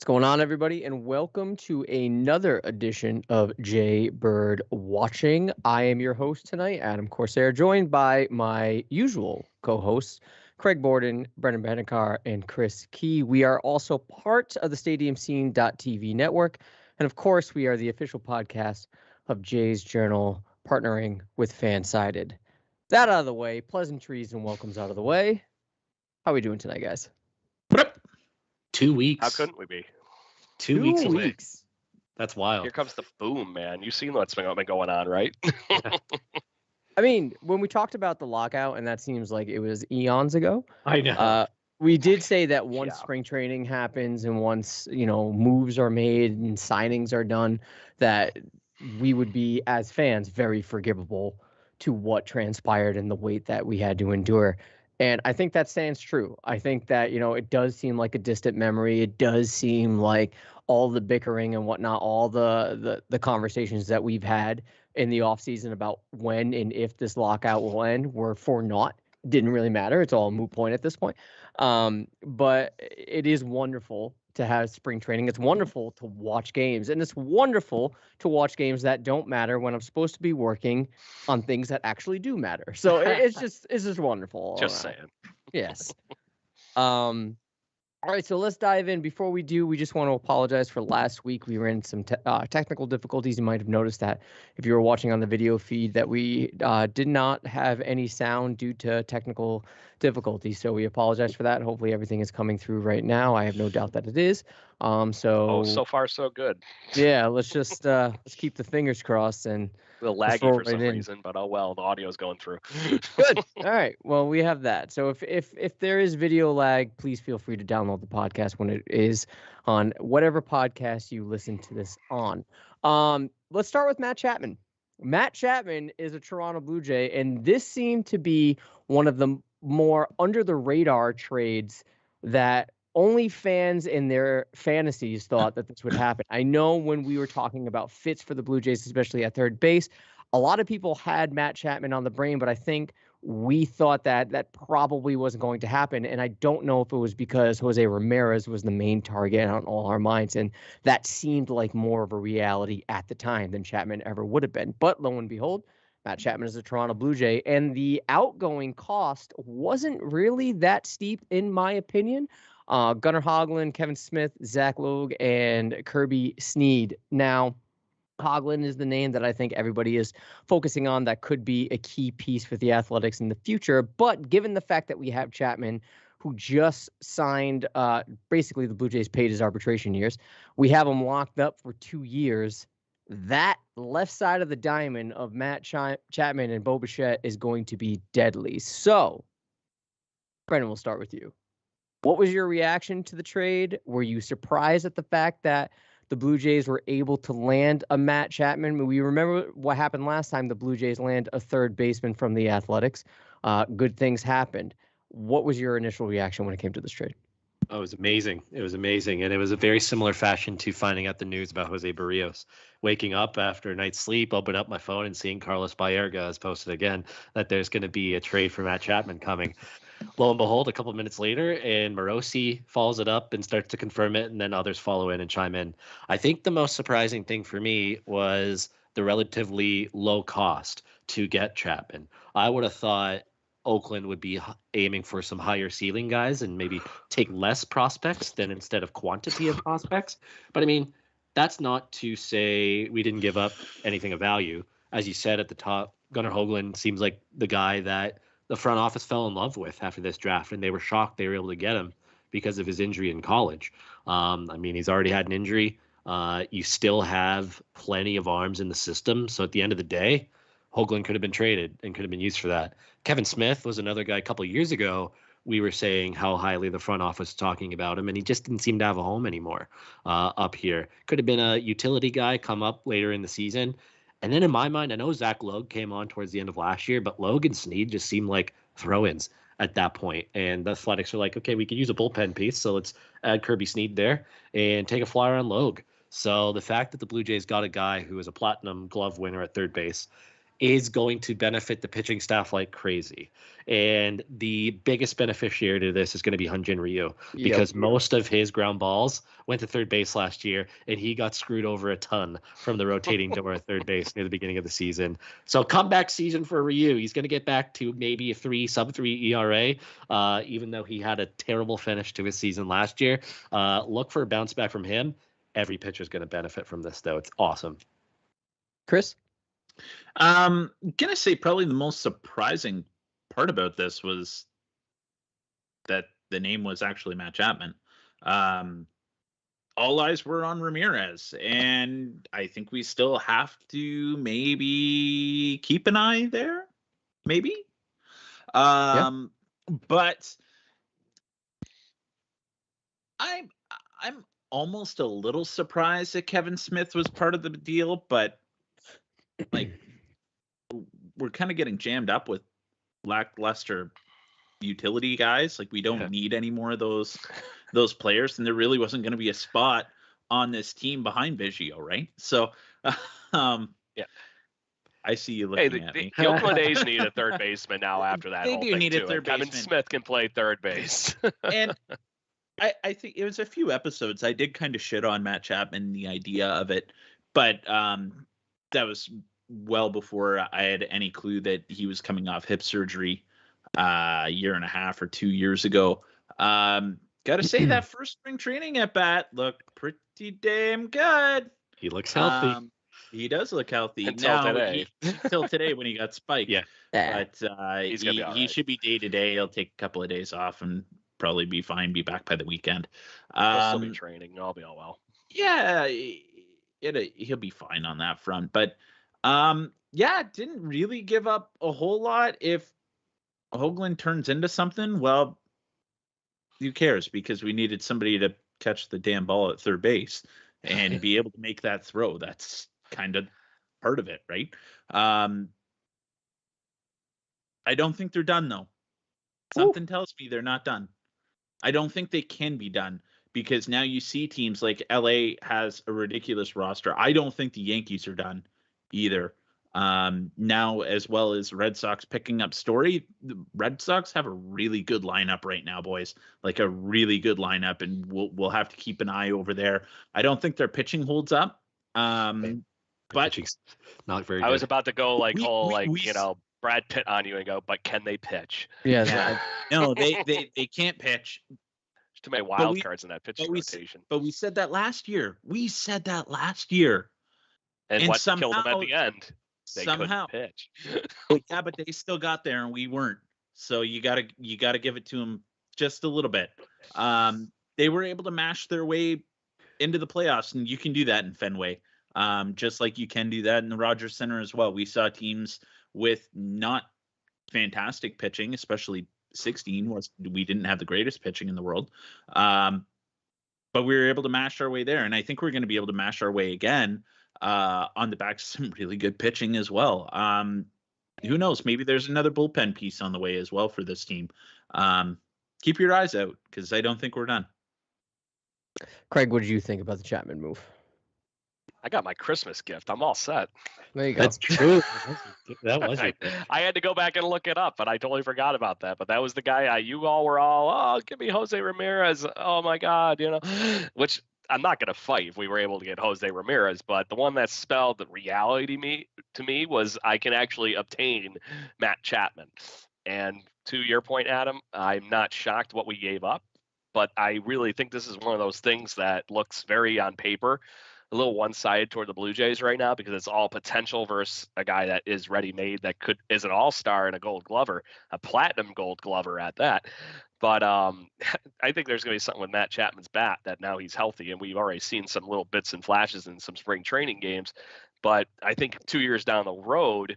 going on, everybody? And welcome to another edition of Jay Bird Watching. I am your host tonight, Adam Corsair, joined by my usual co-hosts, Craig Borden, Brendan Benekar, and Chris Key. We are also part of the StadiumScene.tv network. And of course, we are the official podcast of Jay's Journal, partnering with Fansided. That out of the way, pleasantries and welcomes out of the way. How are we doing tonight, guys? 2 weeks. How couldn't we be? 2 weeks away. That's wild. Here comes the boom, man. You've seen what's been going on, right? I mean, when we talked about the lockout, and that seems like it was eons ago. I know. We did say that once Yeah. spring training happens and once, moves are made and signings are done, that we would be, as fans, very forgivable to what transpired and the weight that we had to endure. And I think that stands true. I think that, it does seem like a distant memory. It does seem like all the bickering and whatnot, all the conversations that we've had in the offseason about when and if this lockout will end were for naught. Didn't really matter. It's all a moot point at this point. But it is wonderful to have spring training. It's wonderful to watch games, and it's wonderful to watch games that don't matter when I'm supposed to be working on things that actually do matter. So it's just wonderful. Just saying. Yes. All right, so let's dive in. Before we do, we just want to apologize for last week. We ran some technical difficulties. You might have noticed that if you were watching on the video feed that we did not have any sound due to technical difficulties. So we apologize for that. Hopefully everything is coming through right now. I have no doubt that it is. So far so good. Yeah, let's just let's keep the fingers crossed and A little laggy for some reason, but oh well, the audio's going through. Good. All right. Well, we have that. So if there is video lag, please feel free to download the podcast when it is on whatever podcast you listen to this on. Let's start with Matt Chapman. Matt Chapman is a Toronto Blue Jay, and this seemed to be one of the more under the radar trades that only fans in their fantasies thought that this would happen. I know when we were talking about fits for the Blue Jays, especially at third base, a lot of people had Matt Chapman on the brain, but I think we thought that probably wasn't going to happen. And I don't know if it was because Jose Ramirez was the main target on all our minds. And that seemed like more of a reality at the time than Chapman ever would have been. But lo and behold, Matt Chapman is a Toronto Blue Jay. And the outgoing cost wasn't really that steep, in my opinion. Gunnar Hoglund, Kevin Smith, Zach Logue, and Kirby Snead. Now, Hoglund is the name that I think everybody is focusing on that could be a key piece for the Athletics in the future. But given the fact that we have Chapman, who just signed, basically the Blue Jays paid his arbitration years, we have him locked up for 2 years. That left side of the diamond of Matt Chapman and Bo Bichette is going to be deadly. So, Brendan, we'll start with you. What was your reaction to the trade? Were you surprised at the fact that the Blue Jays were able to land a Matt Chapman? We remember what happened last time the Blue Jays land a third baseman from the Athletics. Good things happened. What was your initial reaction when it came to this trade? Oh, it was amazing. It was amazing. And it was a very similar fashion to finding out the news about Jose Barrios. Waking up after a night's sleep, open up my phone and seeing Carlos Baerga has posted again that there's going to be a trade for Matt Chapman coming. Lo and behold, a couple of minutes later, and Morosi follows it up and starts to confirm it, and then others follow in and chime in. I think the most surprising thing for me was the relatively low cost to get Chapman. I would have thought Oakland would be aiming for some higher ceiling guys and maybe take less prospects than instead of quantity of prospects. But I mean, that's not to say we didn't give up anything of value. As you said at the top, Gunnar Hoglund seems like the guy that the front office fell in love with after this draft, and they were shocked they were able to get him because of his injury in college. I mean, he's already had an injury. You still have plenty of arms in the system. So at the end of the day, Hoglund could have been traded and could have been used for that. Kevin Smith was another guy a couple of years ago. We were saying how highly the front office was talking about him, and he just didn't seem to have a home anymore up here. Could have been a utility guy come up later in the season. And then in my mind, I know Zach Logue came on towards the end of last year, but Logue and Snead just seemed like throw-ins at that point. And the Athletics are like, okay, we could use a bullpen piece, so let's add Kirby Snead there and take a flyer on Logue. So the fact that the Blue Jays got a guy who is a platinum glove winner at third base is going to benefit the pitching staff like crazy. And the biggest beneficiary to this is going to be Hyunjin Ryu, because most of his ground balls went to third base last year, and he got screwed over a ton from the rotating door at third base near the beginning of the season. So comeback season for Ryu. He's going to get back to maybe a sub-3 ERA, even though he had a terrible finish to his season last year. Look for a bounce back from him. Every pitcher is going to benefit from this, though. It's awesome. Chris? I'm going to say probably the most surprising part about this was that the name was actually Matt Chapman. All eyes were on Ramirez, and I think we still have to maybe keep an eye there, maybe. But I'm almost a little surprised that Kevin Smith was part of the deal, but like we're kind of getting jammed up with lackluster utility guys. Like we don't need any more of those players, and there really wasn't going to be a spot on this team behind Biggio, right? So I see you looking at me. The Oakland A's need a third baseman now after that. They do need a third baseman. Kevin Smith can play third base. And I think it was a few episodes I did kind of shit on Matt Chapman, the idea of it, but that was well before I had any clue that he was coming off hip surgery a year and a half or 2 years ago. Gotta say that first spring training at bat looked pretty damn good. He looks healthy. He does look healthy until today. Until today when he got spiked. Yeah, but he should be day to day. He'll take a couple of days off and probably be fine. Be back by the weekend. He'll still be training. I'll be all well. Yeah, he'll be fine on that front. But didn't really give up a whole lot. If Hoagland turns into something, well, who cares? Because we needed somebody to catch the damn ball at third base and be able to make that throw. That's kind of part of it, right? I don't think they're done, though. Something tells me they're not done. I don't think they can be done, because now you see teams like LA has a ridiculous roster. I don't think the Yankees are done either. Now, as well as Red Sox picking up Story, the Red Sox have a really good lineup right now, boys. Like a really good lineup, and we'll have to keep an eye over there. I don't think their pitching holds up. But not very good. I was about to go Brad Pitt on you and go, but can they pitch? Yeah. No, they can't pitch. There's too many wild cards in that pitching rotation. But we said that last year. And what killed them at the end? They couldn't pitch. Yeah, but they still got there, and we weren't. So you gotta give it to them just a little bit. They were able to mash their way into the playoffs, and you can do that in Fenway, just like you can do that in the Rogers Center as well. We saw teams with not fantastic pitching, especially 16 we didn't have the greatest pitching in the world, but we were able to mash our way there, and I think we're going to be able to mash our way again on the back of some really good pitching as well. Who knows? Maybe there's another bullpen piece on the way as well for this team. Keep your eyes out, because I don't think we're done. Craig, what did you think about the Chapman move? I got my Christmas gift. I'm all set. There you go. That's true. That was it. I had to go back and look it up, but I totally forgot about that. But that was the guy you all were all, give me Jose Ramirez. Oh my God, which I'm not going to fight if we were able to get Jose Ramirez, but the one that spelled the reality to me was I can actually obtain Matt Chapman. And to your point, Adam, I'm not shocked what we gave up, but I really think this is one of those things that looks very on paper a little one-sided toward the Blue Jays right now, because it's all potential versus a guy that is ready-made that is an all-star and a Gold Glover, a platinum Gold Glover at that. But I think there's going to be something with Matt Chapman's bat that now he's healthy, and we've already seen some little bits and flashes in some spring training games. But I think 2 years down the road,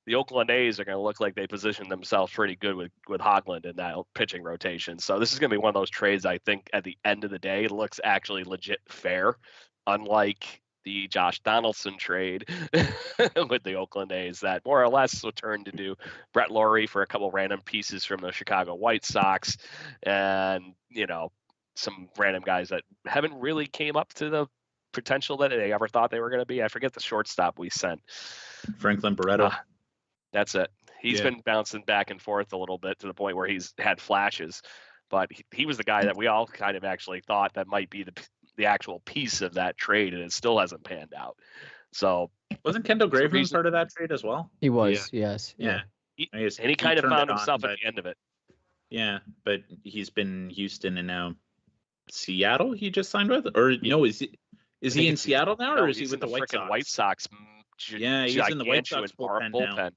the Oakland A's are going to look like they positioned themselves pretty good with Hoagland in that pitching rotation. So this is going to be one of those trades I think at the end of the day looks actually legit fair, unlike the Josh Donaldson trade with the Oakland A's that more or less will turn to do Brett Lawrie for a couple random pieces from the Chicago White Sox and, some random guys that haven't really came up to the potential that they ever thought they were going to be. I forget the shortstop we sent. Franklin Barreto. That's it. He's been bouncing back and forth a little bit to the point where he's had flashes, but he was the guy that we all kind of actually thought that might be the actual piece of that trade, and it still hasn't panned out. So wasn't Kendall Graveman part of that trade as well? He was, yes. Yeah. And he kind of found himself at the end of it. Yeah, but he's been Houston and now Seattle. He just signed with, or no? Is he in Seattle now, or is he with the White Sox? White Sox. Yeah, he's in the White Sox bullpen now.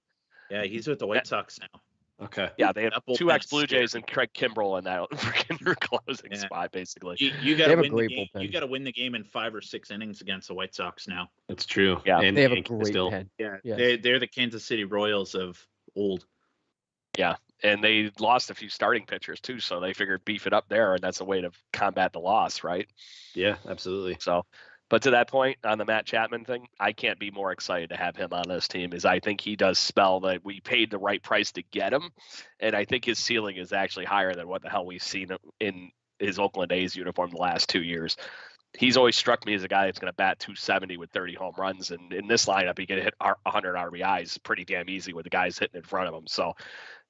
Yeah, he's with the White Sox now. Okay. Yeah, they have two ex-Blue Jays and Craig Kimbrell in that freaking closing spot, basically. You got to win the game. You got to win the game in 5 or 6 innings against the White Sox now. That's true. Yeah, and they have a great pen. Yeah, they're the Kansas City Royals of old. Yeah, and they lost a few starting pitchers too, so they figured beef it up there, and that's a way to combat the loss, right? Yeah, absolutely. So, but to that point on the Matt Chapman thing, I can't be more excited to have him on this team. Is I think he does spell that we paid the right price to get him, and I think his ceiling is actually higher than what the hell we've seen in his Oakland A's uniform the last 2 years. He's always struck me as a guy that's going to bat 270 with 30 home runs, and in this lineup, he can hit 100 RBIs pretty damn easy with the guys hitting in front of him. So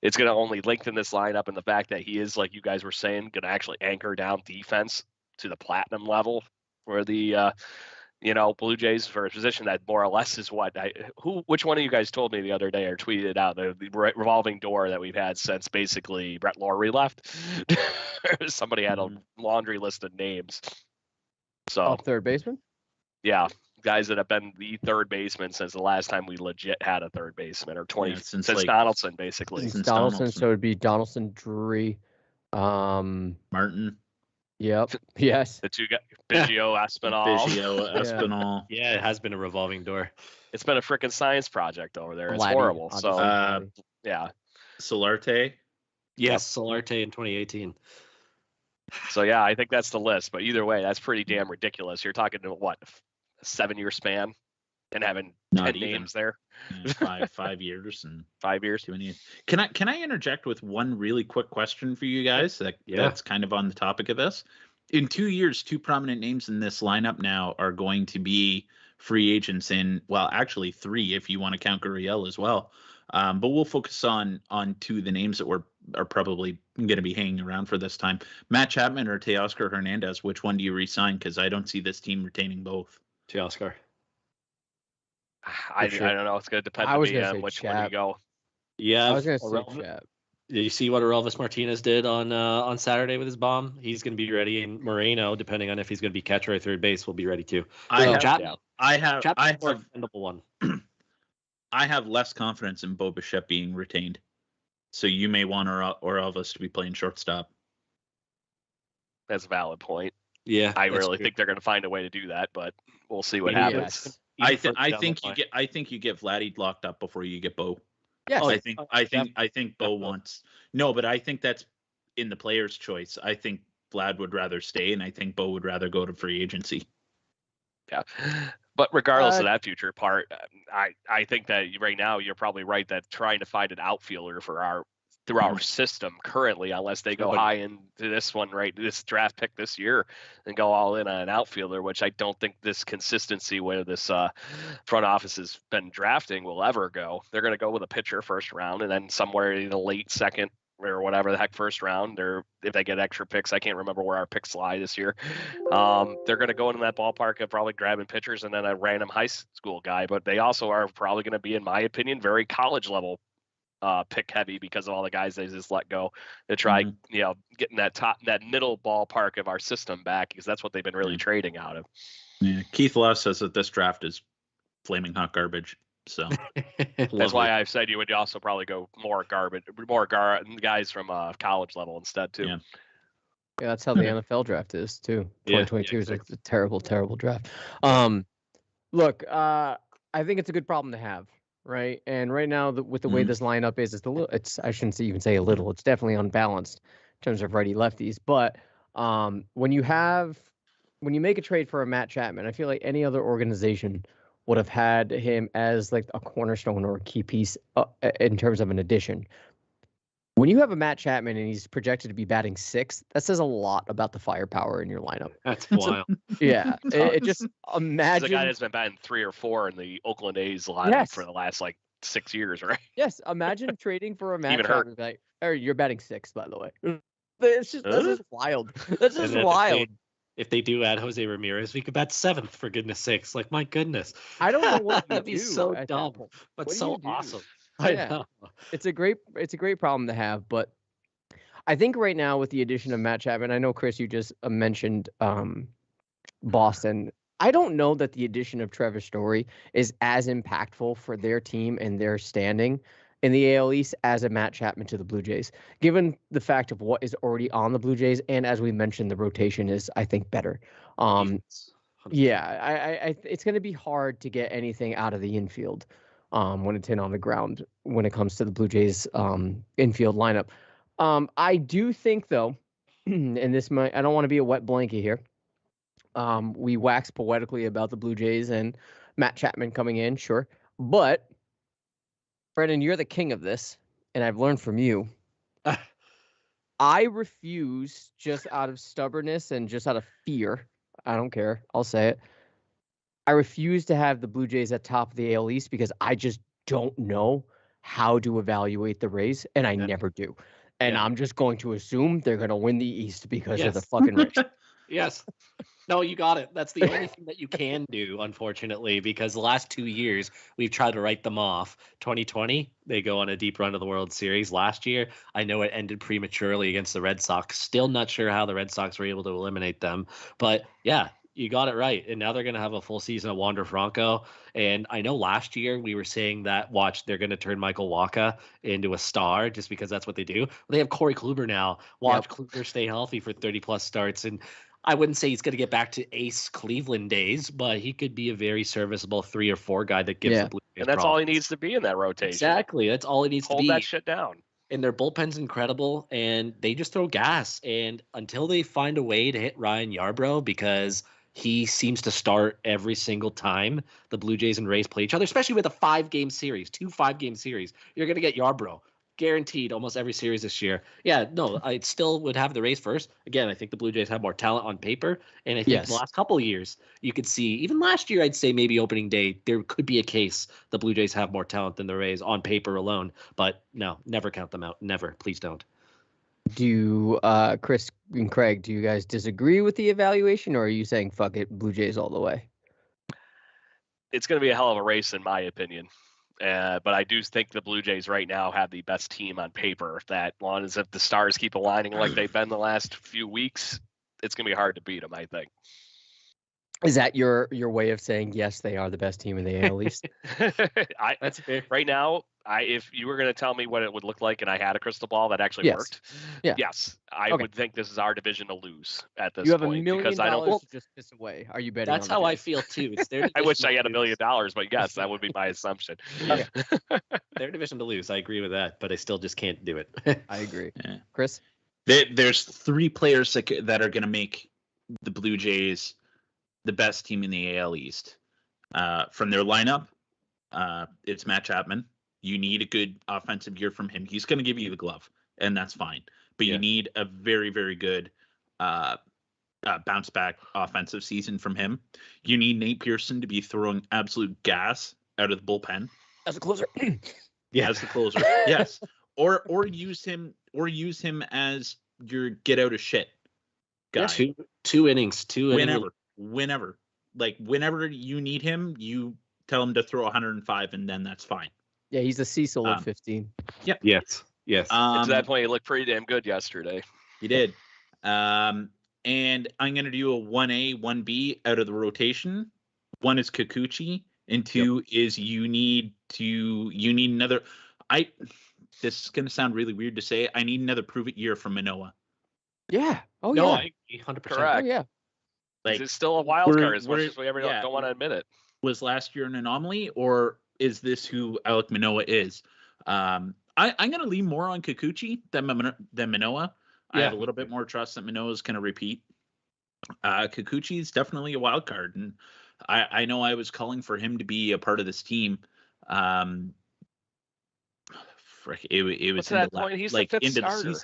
it's going to only lengthen this lineup, and the fact that he is, like you guys were saying, going to actually anchor down defense to the platinum level for the Blue Jays, for a position that more or less is what which one of you guys told me the other day or tweeted it out, the revolving door that we've had since basically Brett Lawrie left. Somebody had a laundry list of names. So third baseman? Yeah, guys that have been the third baseman since the last time we legit had a third baseman, or since Donaldson, basically. Since Donaldson, so it'd be Donaldson, Drury, Martin. Yep. Yes. The two guys, Biggio, Espinal. Yeah, it has been a revolving door. It's been a freaking science project over there. It's horrible. So yeah. Solarte. Yes, Solarte in 2018. So yeah, I think that's the list. But either way, that's pretty damn ridiculous. You're talking to what, a 7-year span, and having 10 names there. Yeah, 5 years and 5 years. Too many. Can I interject with one really quick question for you guys? That's kind of on the topic of this. In 2 years, 2 prominent names in this lineup now are going to be free agents actually 3 if you want to count Gurriel as well. But we'll focus on 2 of the names that are probably going to be hanging around for this time. Matt Chapman or Teoscar Hernandez, which one do you re-sign? Because I don't see this team retaining both. Teoscar. I don't know. It's going to depend on which one you go. Yeah, I was going to say Chap. Did you see what Orelvis Martinez did on Saturday with his bomb? He's going to be ready, and Moreno, depending on if he's going to be catcher or third base, will be ready too. I have less confidence in Bo Bichette being retained, so you may want Orelvis to be playing shortstop. That's a valid point. Yeah, I really think they're going to find a way to do that, but we'll see what happens. I think you get Vladdy locked up before you get Bo. Yes. I think Bo wants but I think that's in the player's choice. I think Vlad would rather stay, and I think Bo would rather go to free agency. Yeah, but regardless of that future part, I think that right now you're probably right that trying to find an outfielder for our system currently, unless they go high into this one, right, this draft pick this year, and go all in on an outfielder, which I don't think this consistency where this front office has been drafting will ever go. They're going to go with a pitcher first round, and then somewhere in the late second or whatever the heck first round, or if they get extra picks, I can't remember where our picks lie this year. They're going to go into that ballpark of probably grabbing pitchers and then a random high school guy, but they also are probably going to be, in my opinion, very college level pick heavy because of all the guys they just let go to try, getting that middle ballpark of our system back, because that's what they've been really trading out of. Yeah, Keith Law says that this draft is flaming hot garbage. So that's why I've said you would also probably go more guys from college level instead too. Yeah, that's how the NFL draft is too. 2022 is a terrible, terrible draft. Look, I think it's a good problem to have. Right. And right now, with the way this lineup is, I shouldn't even say a little. It's definitely unbalanced in terms of righty lefties. But when you make a trade for a Matt Chapman, I feel like any other organization would have had him as like a cornerstone or a key piece in terms of an addition. When you have a Matt Chapman and he's projected to be batting 6th, that says a lot about the firepower in your lineup. That's wild. Yeah. It just imagine. He's a guy that's been batting 3 or 4 in the Oakland A's lineup for the last 6 years, right? Yes, imagine trading for a Matt Even hurt. Chapman. Like, or you're batting 6th, by the way. It's just that's Huh? just wild. That's And just then wild. if they do add Jose Ramirez, we could bat 7th for goodness sakes. Like, my goodness. I don't know what you That'd be do so at that dumb, point. but What do so you do? awesome. Yeah. I know. It's a great problem to have, but I think right now with the addition of Matt Chapman, I know Chris, you just mentioned Boston. I don't know that the addition of Trevor Story is as impactful for their team and their standing in the AL East as a Matt Chapman to the Blue Jays, given the fact of what is already on the Blue Jays, and as we mentioned, the rotation is, I think, better. Defense, 100%. Yeah, I it's going to be hard to get anything out of the infield when it's in on the ground when it comes to the Blue Jays infield lineup. I do think though, and this might, I don't want to be a wet blanket here. We wax poetically about the Blue Jays and Matt Chapman coming in, sure, but Brendan, you're the king of this, and I've learned from you. I refuse, just out of stubbornness and just out of fear. I don't care. I'll say it. I refuse to have the Blue Jays at top of the AL East because I just don't know how to evaluate the Rays, and I never do. And Yeah. I'm just going to assume they're going to win the East because of the Yes. fucking Rays. Yes. No, you got it. That's the only thing that you can do, unfortunately, because the last 2 years we've tried to write them off. 2020, they go on a deep run to the World Series. Last year, I know it ended prematurely against the Red Sox. Still not sure how the Red Sox were able to eliminate them. But yeah, you got it right. And now they're going to have a full season of Wander Franco. And I know last year we were saying that, watch, they're going to turn Michael Wacha into a star just because that's what they do. They have Corey Kluber now. Watch Kluber stay healthy for 30-plus starts. And I wouldn't say he's going to get back to ace Cleveland days, but he could be a very serviceable 3 or 4 guy that gives the Blue Jays And that's all he problems. needs to be in that rotation. Exactly. That's all he needs Hold to be. that shit down. And their bullpen's incredible, and they just throw gas. And until they find a way to hit Ryan Yarbrough, because he seems to start every single time the Blue Jays and Rays play each other, especially with a 5-game series, 2 5-game series, you're going to get Yarbrough. Guaranteed almost every series this year. Yeah, no, I still would have the Rays first. Again, I think the Blue Jays have more talent on paper. And I think the last couple of years, you could see, even last year, I'd say maybe opening day, there could be a case the Blue Jays have more talent than the Rays on paper alone. But no, never count them out. Never. Please don't. Do Chris and Craig, do you guys disagree with the evaluation, or are you saying fuck it, Blue Jays all the way? It's going to be a hell of a race, in my opinion. But I do think the Blue Jays right now have the best team on paper. That long as if the stars keep aligning like they've been the last few weeks, it's going to be hard to beat them, I think. Is that your way of saying yes, they are the best team in the AL East? That's fair. Right now, if you were going to tell me what it would look like and I had a crystal ball that actually worked, yes, I would think this is our division to lose at this point. You have $1 million because I don't, to just piss away. Are you betting? That's how I feel too. It's their I wish I had $1 division to million, lose. but yes, that would be my assumption. Their division to lose. I agree with that, but I still just can't do it. I agree. Yeah. Chris? There's 3 players that are going to make the Blue Jays the best team in the AL East. From their lineup, it's Matt Chapman. You need a good offensive year from him. He's going to give you the glove, and that's fine. But you need a very, very good bounce back offensive season from him. You need Nate Pearson to be throwing absolute gas out of the bullpen As a closer. as the closer. Yes, or use him as your get out of shit guy. Two innings. Whenever, like whenever you need him, you tell him to throw 105, and then that's fine. Yeah, he's a Cecil of 15. Yep. Yes. To that point, he looked pretty damn good yesterday. He did. And I'm going to do a 1A, 1B out of the rotation. 1 is Kikuchi, and 2 is you need another. This is going to sound really weird to say. I need another prove it year from Manoah. Yeah. Oh, No, yeah. I agree 100%. Correct. Oh, yeah. Like, it's still a wild card as much as we ever don't want to admit it. Was last year an anomaly, or is this who Alek Manoah is? I'm going to lean more on Kikuchi than Manoah. I have a little bit more trust that Manoah is going to repeat. Kikuchi is definitely a wild card, and I know I was calling for him to be a part of this team. It was What's that point? He's like the 5th starter.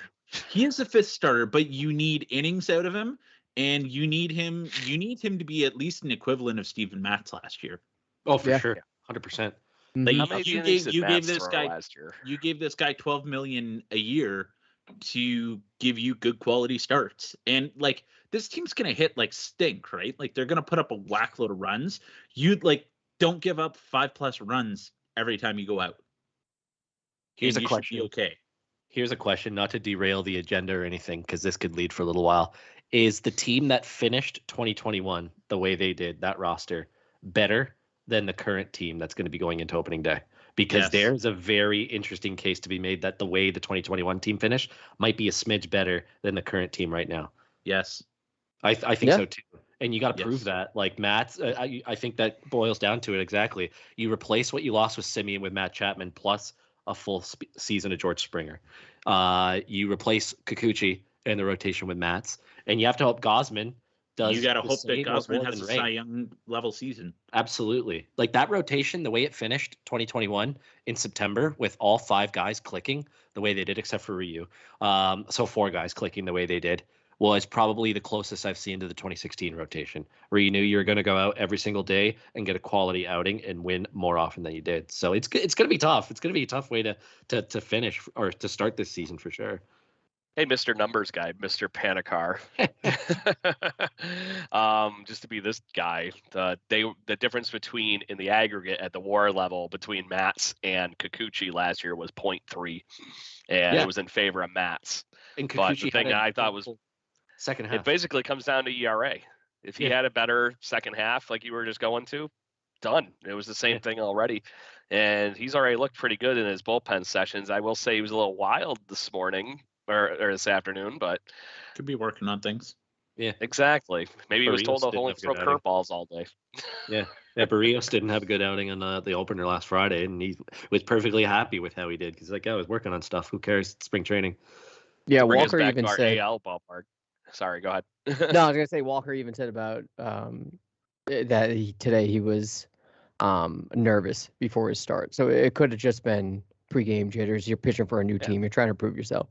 He is the 5th starter, but you need innings out of him, and you need him to be at least an equivalent of Steven Matz last year. Oh, for sure. 100%. Like How many do you think did Matz throw last year? You gave this guy $12 million a year to give you good quality starts, and like this team's gonna hit like stink, right? Like they're gonna put up a whack load of runs. You like don't give up 5+ runs every time you go out. Here's and a you question. Should be okay. Here's a question, not to derail the agenda or anything, because this could lead for a little while. Is the team that finished 2021 the way they did, that roster, better than the current team that's going to be going into opening day? Because Yes. there's a very interesting case to be made that the way the 2021 team finished might be a smidge better than the current team right now. Yes. I think Yeah. so too. And you got to prove that. Like Matt's, I think that boils down to it exactly. You replace what you lost with Simeon with Matt Chapman plus a full season of George Springer. You replace Kikuchi in the rotation with Matz, and you have to hope Gosman does. You got to hope that same or Gosman more has than a Ray. Cy Young level season. Absolutely. Like that rotation, the way it finished 2021 in September with all 5 guys clicking the way they did, except for Ryu. So 4 guys clicking the way they did was probably the closest I've seen to the 2016 rotation, where you knew you were going to go out every single day and get a quality outing and win more often than you did. So it's going to be tough. It's going to be a tough way to finish or to start this season for sure. Hey, Mr. Numbers Guy, Mr. Panikar. Just to be this guy, the difference between in the aggregate at the WAR level between Matz and Kikuchi last year was 0.3, and it was in favor of Matz. And But the thing I thought was second half. It basically comes down to ERA. If he had a better second half, like you were just going to, done. It was the same thing already. And he's already looked pretty good in his bullpen sessions. I will say he was a little wild this morning or this afternoon, but could be working on things. Yeah, exactly. Maybe he was told to only throw curveballs all day. Yeah. Barrios didn't have a good outing on the opener last Friday, and he was perfectly happy with how he did because like, I was working on stuff. Who cares? It's spring training. Yeah, Walker even said. AL ballpark. Sorry, go ahead. No, I was gonna say Walker even said about that today he was nervous before his start. So it could have just been pregame jitters. You're pitching for a new team. You're trying to prove yourself.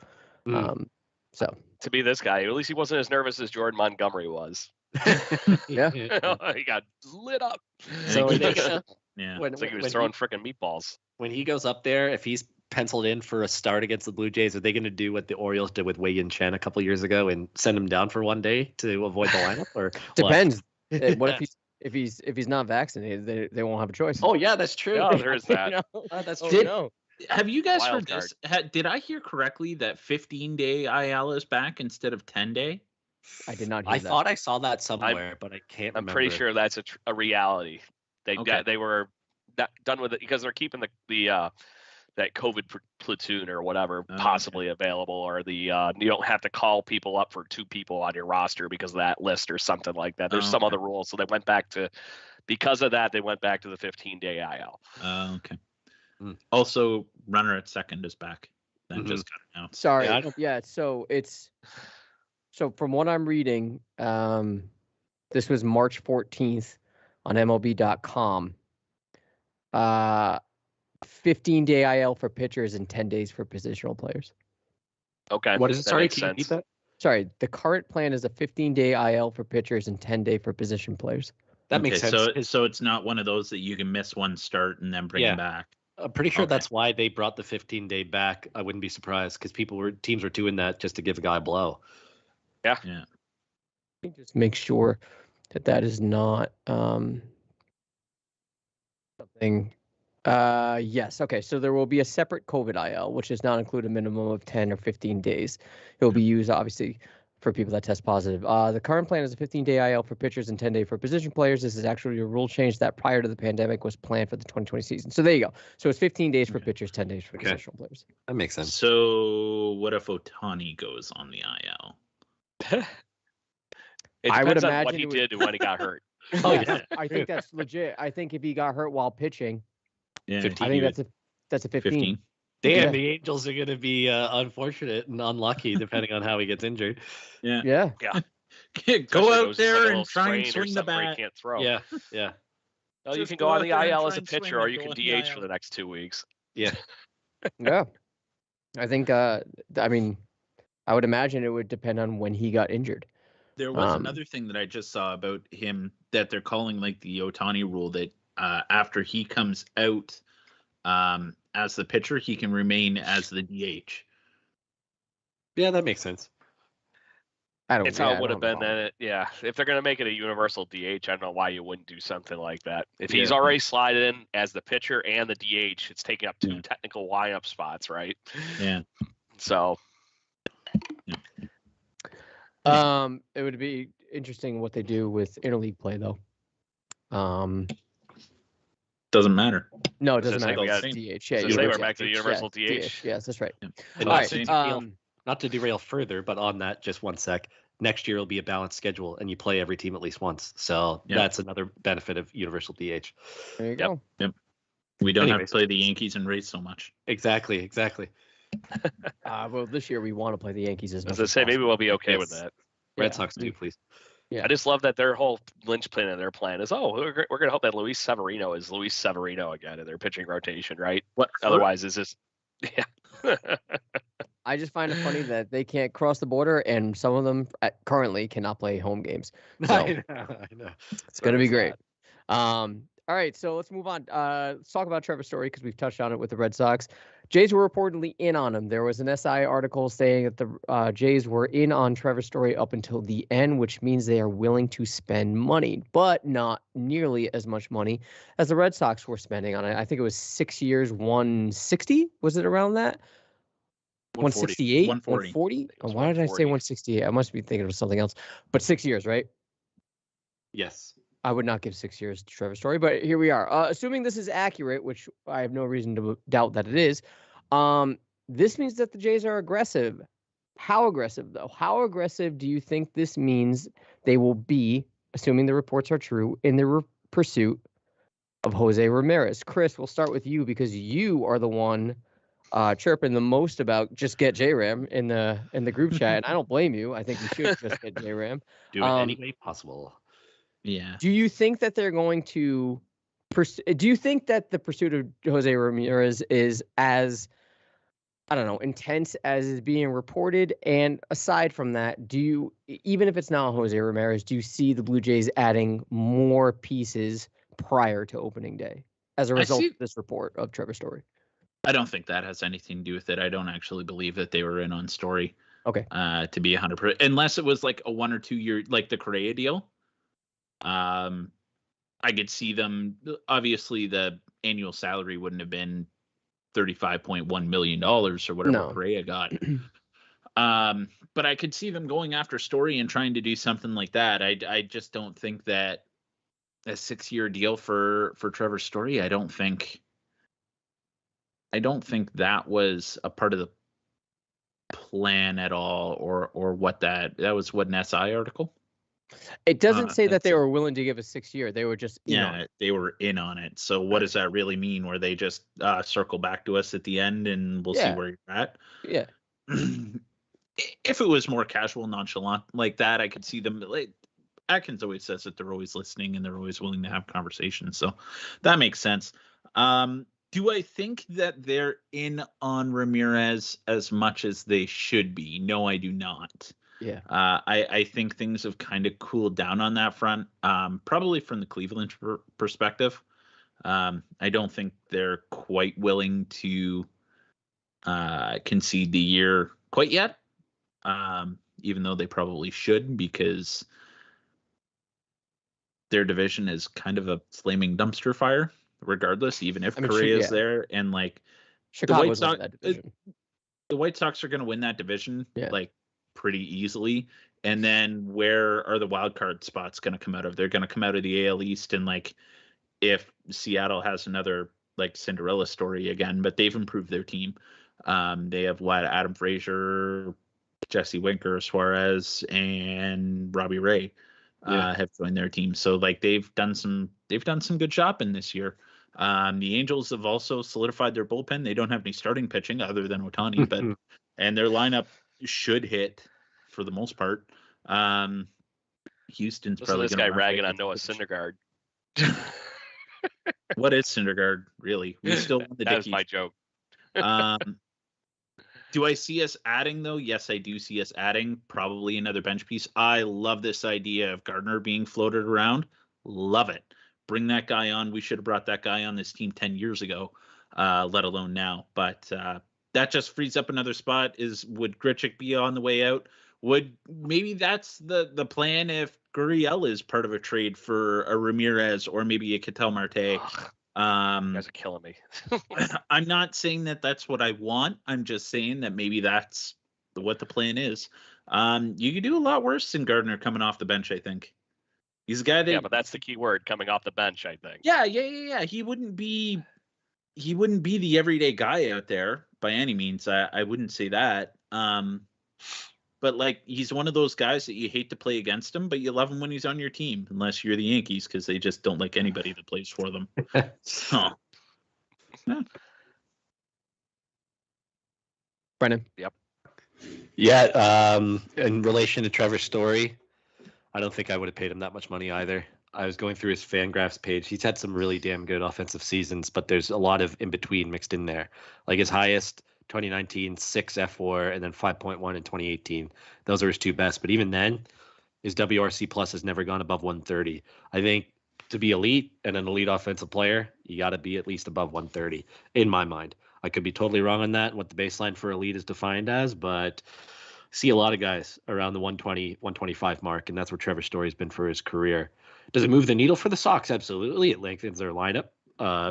So to be this guy, at least he wasn't as nervous as Jordan Montgomery was. Yeah, he got lit up. So it's like he was throwing freaking meatballs. When he goes up there, if he's penciled in for a start against the Blue Jays, are they going to do what the Orioles did with Wei Yin Chen a couple years ago and send him down for one day to avoid the lineup? Or depends. What if he's not vaccinated? They won't have a choice. Oh yeah, that's true. Yeah, there is that. That's true. Have you guys heard this? Did I hear correctly that 15-day IL is back instead of 10-day? I did not hear that. I thought I saw that somewhere, but I can't remember. I'm pretty sure that's a reality. They were done with it because they're keeping the that COVID platoon or whatever possibly available, or the you don't have to call people up for 2 people on your roster because of that list or something like that. There's some other rules, so they went back to the 15-day IL. Okay. Also, runner at second is back. That just got out. Sorry. Yeah. So from what I'm reading, this was March 14th on MLB.com. 15-day IL for pitchers and 10 days for positional players. Okay. What is it? Sorry, can you repeat that? Sorry, the current plan is a 15-day IL for pitchers and 10-day for position players. That makes sense. So it's not one of those that you can miss one start and then bring him back. I'm pretty sure that's why they brought the 15-day back. I wouldn't be surprised because teams were doing that just to give a guy a blow. Yeah. Let me just make sure that is not something. Yes. Okay. So there will be a separate COVID IL, which does not include a minimum of 10 or 15 days. It will be used, obviously, for people that test positive. The current plan is a 15-day IL for pitchers and 10-day for position players. This is actually a rule change that prior to the pandemic was planned for the 2020 season. So there you go. So it's 15 days for pitchers, 10 days for positional players. That makes sense. So what if Ohtani goes on the IL? I would imagine what he did when he got hurt. I think that's legit. I think if he got hurt while pitching, I think that's a 15. Damn, the Angels are going to be unfortunate and unlucky depending on how he gets injured. Yeah. Go out there and try and swing the bat. Can't throw. Yeah. Well, you can go on the IL as a pitcher, or you can DH for the next 2 weeks. Yeah. Yeah. I think. I would imagine it would depend on when he got injured. There was another thing that I just saw about him that they're calling like the Ohtani rule, that after he comes out as the pitcher, he can remain as the DH. Yeah, that makes sense. It's how it would have been then. Yeah, if they're going to make it a universal DH, I don't know why you wouldn't do something like that. If he's already slided in as the pitcher and the DH, it's taking up two technical lineup spots, right? Yeah. So. It would be interesting what they do with interleague play, though. Doesn't matter. No, it doesn't matter. We got DH. Yeah, so we're back to the universal DH. Yes, that's right. And not to derail further, but on that, just one sec. Next year will be a balanced schedule, and you play every team at least once. So that's another benefit of universal DH. There you go. Yep. We don't have to play the Yankees and Rays so much. Exactly. Well, this year we want to play the Yankees as much as I say, maybe we'll be okay with that. Red Sox do, please. Yeah. I just love that their whole linchpin of their plan is, we're going to hope that Luis Severino is Luis Severino again in their pitching rotation, right? What? Otherwise, it's just I just find it funny that they can't cross the border, and some of them currently cannot play home games. So I know. It's going to be great. All right, so let's move on. Let's talk about Trevor Story because we've touched on it with the Red Sox. Jays were reportedly in on him. There was an SI article saying that the Jays were in on Trevor Story up until the end, which means they are willing to spend money, but not nearly as much money as the Red Sox were spending on it. I think it was 6 years, 160. Was it around that? 168? 140? Oh, why did I say 168? I must be thinking of something else. But 6 years, right? Yes. I would not give 6 years to Trevor Story, but here we are. Assuming this is accurate, which I have no reason to doubt that it is, this means that the Jays are aggressive. How aggressive, though? How aggressive do you think this means they will be, assuming the reports are true, in the pursuit of Jose Ramirez? Chris, we'll start with you because you are the one chirping the most about just get J-Ram in the group chat, and I don't blame you. I think we should just get J-Ram. Do it any way possible. Yeah. Do you think that they're going to do you think that the pursuit of Jose Ramirez is as, I don't know, intense as is being reported? And aside from that, do you, even if it's not Jose Ramirez, do you see the Blue Jays adding more pieces prior to opening day as a result of this report of Trevor Story? I don't think that has anything to do with it. I don't actually believe that they were in on Story. Okay. To be 100%, unless it was like a 1 or 2 year, like the Correa deal. I could see them. Obviously, the annual salary wouldn't have been $35.1 million or whatever Correa got. But I could see them going after Story and trying to do something like that. I just don't think that a 6-year deal for Trevor Story. I don't think that was a part of the plan at all, or what that was. What an SI article. It doesn't say that they were willing to give a 6-year. They were just they were in on it. So what does that really mean? Where they just circle back to us at the end and we'll see where you're at? Yeah. If it was more casual, nonchalant like that, I could see them. Atkins always says that they're always listening and they're always willing to have conversations. So that makes sense. Do I think that they're in on Ramirez as much as they should be? No, I do not. Yeah. I think things have kind of cooled down on that front, probably from the Cleveland perspective. I don't think they're quite willing to concede the year quite yet, even though they probably should, because their division is kind of a flaming dumpster fire, regardless, even if Correa's there. And like Chicago's in that division. The White Sox are going to win that division, like pretty easily. And then where are the wild card spots going to come out of? They're going to come out of the AL East. And like, if Seattle has another like Cinderella story again, but they've improved their team. They have Adam Frazier, Jesse Winker, Suarez, and Robbie Ray have joined their team. So like they've done some good shopping this year. The Angels have also solidified their bullpen. They don't have any starting pitching other than Ohtani, but and their lineup should hit for the most part. Houston's probably this guy ragging on Noah Syndergaard. What is Syndergaard really? We still won the That's my joke. Do I see us adding though? Yes, I do see us adding probably another bench piece. I love this idea of Gardner being floated around. Love it. Bring that guy on. We should have brought that guy on this team 10 years ago. let alone now. But that just frees up another spot. Would Grichuk be on the way out? Maybe that's the plan if Gurriel is part of a trade for a Ramirez or maybe a Ketel Marte. You guys are killing me. I'm not saying that that's what I want. I'm just saying that maybe that's what the plan is. You could do a lot worse than Gardner coming off the bench, I think. He's a guy that... Yeah, but that's the key word, coming off the bench, I think. Yeah. He wouldn't be the everyday guy out there by any means. I wouldn't say that. But like, he's one of those guys that you hate to play against him, but you love him when he's on your team, unless you're the Yankees, because they just don't like anybody that plays for them. So, yeah. Brennan. Yep. Yeah. In relation to Trevor Story, I don't think I would have paid him that much money either. I was going through his Fangraphs page. He's had some really damn good offensive seasons, but there's a lot of in between mixed in there. Like his highest 2019, 6 F4, and then 5.1 in 2018. Those are his two best. But even then, his WRC plus has never gone above 130. I think to be elite and an elite offensive player, you got to be at least above 130, in my mind. I could be totally wrong on that, what the baseline for elite is defined as, but I see a lot of guys around the 120, 125 mark, and that's where Trevor Story's been for his career. Does it move the needle for the Sox? Absolutely. It lengthens their lineup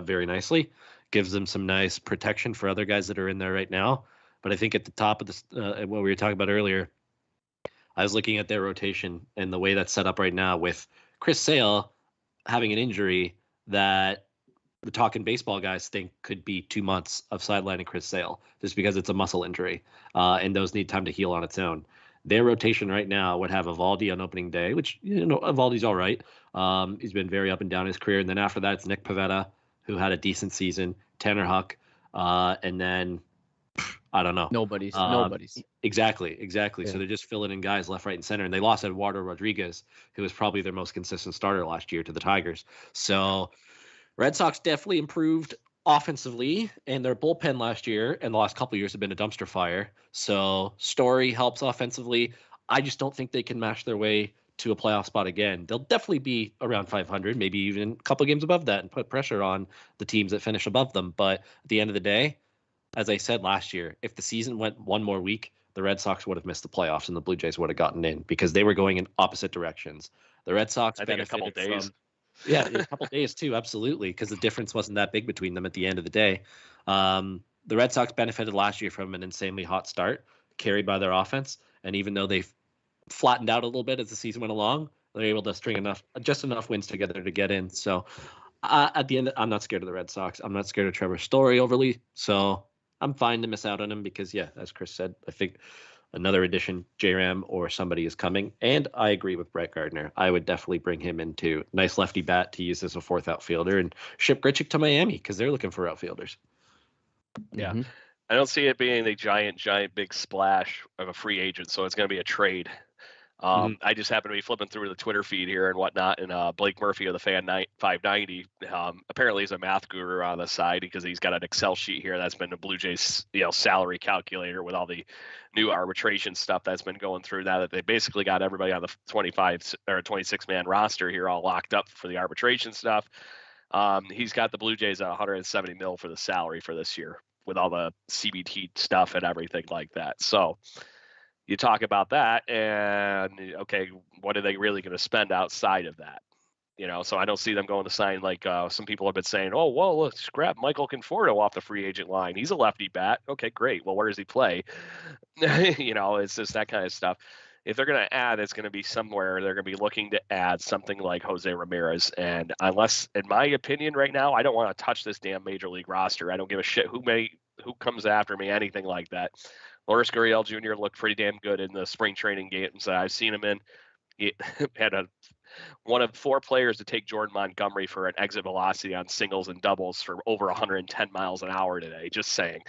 very nicely. Gives them some nice protection for other guys that are in there right now. But I think at the top of this, what we were talking about earlier, I was looking at their rotation and the way that's set up right now with Chris Sale having an injury that the talking baseball guys think could be 2 months of sidelining Chris Sale just because it's a muscle injury, and those need time to heal on its own. Their rotation right now would have Evaldi on opening day, which, Evaldi's all right. He's been very up and down in his career. And then after that, it's Nick Pivetta, who had a decent season, Tanner Huck, and then I don't know. Nobody's. Exactly. Yeah. So they're just filling in guys left, right, and center. And they lost Eduardo Rodriguez, who was probably their most consistent starter last year, to the Tigers. So Red Sox definitely improved offensively, and their bullpen last year and the last couple of years have been a dumpster fire. So Story helps offensively. I just don't think they can mash their way to a playoff spot again. They'll definitely be around 500, maybe even a couple games above that, and put pressure on the teams that finish above them. But at the end of the day, as I said last year, if the season went one more week, the Red Sox would have missed the playoffs and the Blue Jays would have gotten in because they were going in opposite directions. The Red Sox I think a couple benefited days. Yeah, a couple days too, absolutely, because the difference wasn't that big between them at the end of the day. The Red Sox benefited last year from an insanely hot start carried by their offense, and even though they flattened out a little bit as the season went along, they're able to string just enough wins together to get in. So at the end, I'm not scared of the Red Sox. I'm not scared of Trevor Story overly, so I'm fine to miss out on him because, yeah, as Chris said, I think another addition, J-Ram or somebody is coming. And I agree with Brett Gardner. I would definitely bring him into nice lefty bat to use as a fourth outfielder and ship Grichuk to Miami because they're looking for outfielders. Yeah. Mm-hmm. I don't see it being a giant big splash of a free agent, so it's going to be a trade. I just happen to be flipping through the Twitter feed here and whatnot, and Blake Murphy of the Fan 590 apparently is a math guru on the side because he's got an Excel sheet here that's been a Blue Jays salary calculator with all the new arbitration stuff that's been going through now that they basically got everybody on the 25 or 26 man roster here all locked up for the arbitration stuff. He's got the Blue Jays at 170 mil for the salary for this year with all the CBT stuff and everything like that. So you talk about that and okay, what are they really going to spend outside of that? So I don't see them going to sign like some people have been saying, oh, well, let's grab Michael Conforto off the free agent line. He's a lefty bat. Okay, great. Well, where does he play? It's just that kind of stuff. If they're going to add, it's going to be somewhere they're going to be looking to add something like Jose Ramirez. And unless, in my opinion right now, I don't want to touch this damn major league roster. I don't give a shit who comes after me, anything like that. Lourdes Gurriel Jr. looked pretty damn good in the spring training games that I've seen him in. He had one of 4 players to take Jordan Montgomery for an exit velocity on singles and doubles for over 110 miles an hour today. Just saying.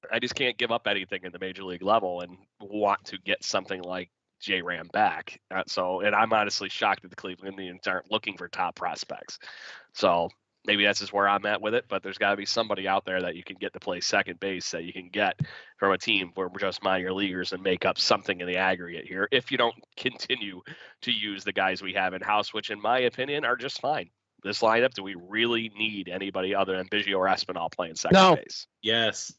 I just can't give up anything in the major league level and want to get something like J-Ram back. And I'm honestly shocked that the Cleveland Indians aren't looking for top prospects. So maybe that's just where I'm at with it, but there's got to be somebody out there that you can get to play second base that you can get from a team where we're just minor leaguers and make up something in the aggregate here if you don't continue to use the guys we have in-house, which in my opinion are just fine. this lineup, do we really need anybody other than Biggio or Espinal playing second base? Yes.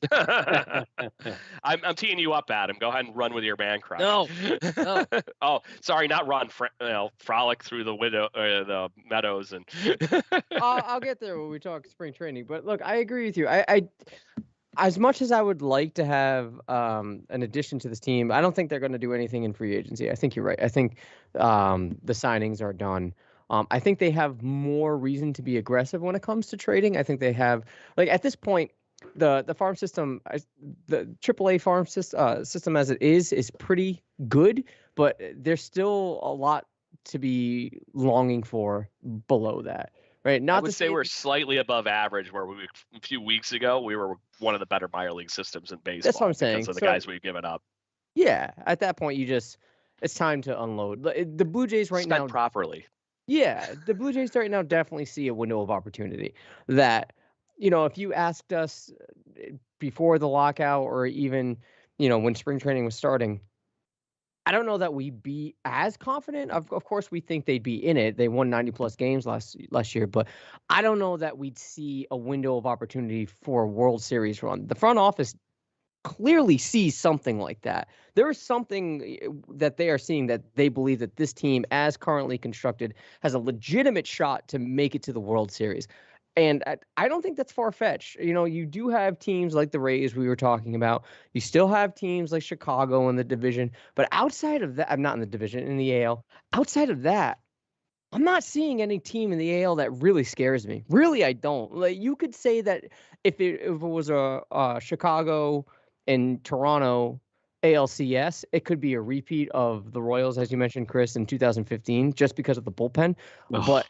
I'm teeing you up, Adam. Go ahead and run with your man crush. No. Oh, sorry, not run. Frolic through the the meadows, and I'll get there when we talk spring training. But look, I agree with you. I as much as I would like to have an addition to this team, I don't think they're going to do anything in free agency. I think you're right. I think the signings are done. I think they have more reason to be aggressive when it comes to trading. I think they have, like, at this point, the farm system, the AAA farm system as it is pretty good, but there's still a lot to be longing for below that. Right. Not I would to say we're slightly above average. Where a few weeks ago we were one of the better minor league systems in baseball. That's what I'm saying. Because of the guys we've given up. Yeah, at that point it's time to unload. The Blue Jays right Spent now properly. Yeah, the Blue Jays right now definitely see a window of opportunity that, if you asked us before the lockout or even, when spring training was starting, I don't know that we'd be as confident. Of course, we think they'd be in it. They won 90 plus games last year, but I don't know that we'd see a window of opportunity for a World Series run. The front office clearly sees something like that. There is something that they are seeing that they believe that this team, as currently constructed, has a legitimate shot to make it to the World Series. And I don't think that's far-fetched. You do have teams like the Rays we were talking about. You still have teams like Chicago in the division. But outside of that, I'm not in the division, in the AL. Outside of that, I'm not seeing any team in the AL that really scares me. Really, I don't. Like, you could say that if it was a Chicago and Toronto ALCS, it could be a repeat of the Royals, as you mentioned, Chris, in 2015, just because of the bullpen. Oh. But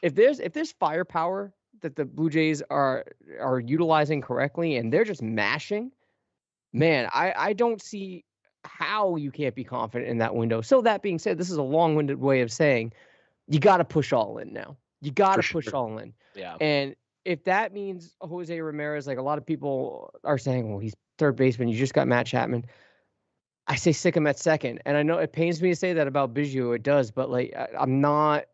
if there's firepower that the Blue Jays are utilizing correctly and they're just mashing, man, I don't see how you can't be confident in that window. So that being said, this is a long-winded way of saying you got to push all in now. You got to push all in. Yeah. And if that means Jose Ramirez, like a lot of people are saying, well, he's third baseman. You just got Matt Chapman. I say stick him at second. And I know it pains me to say that about Biggio. It does, but like I'm not,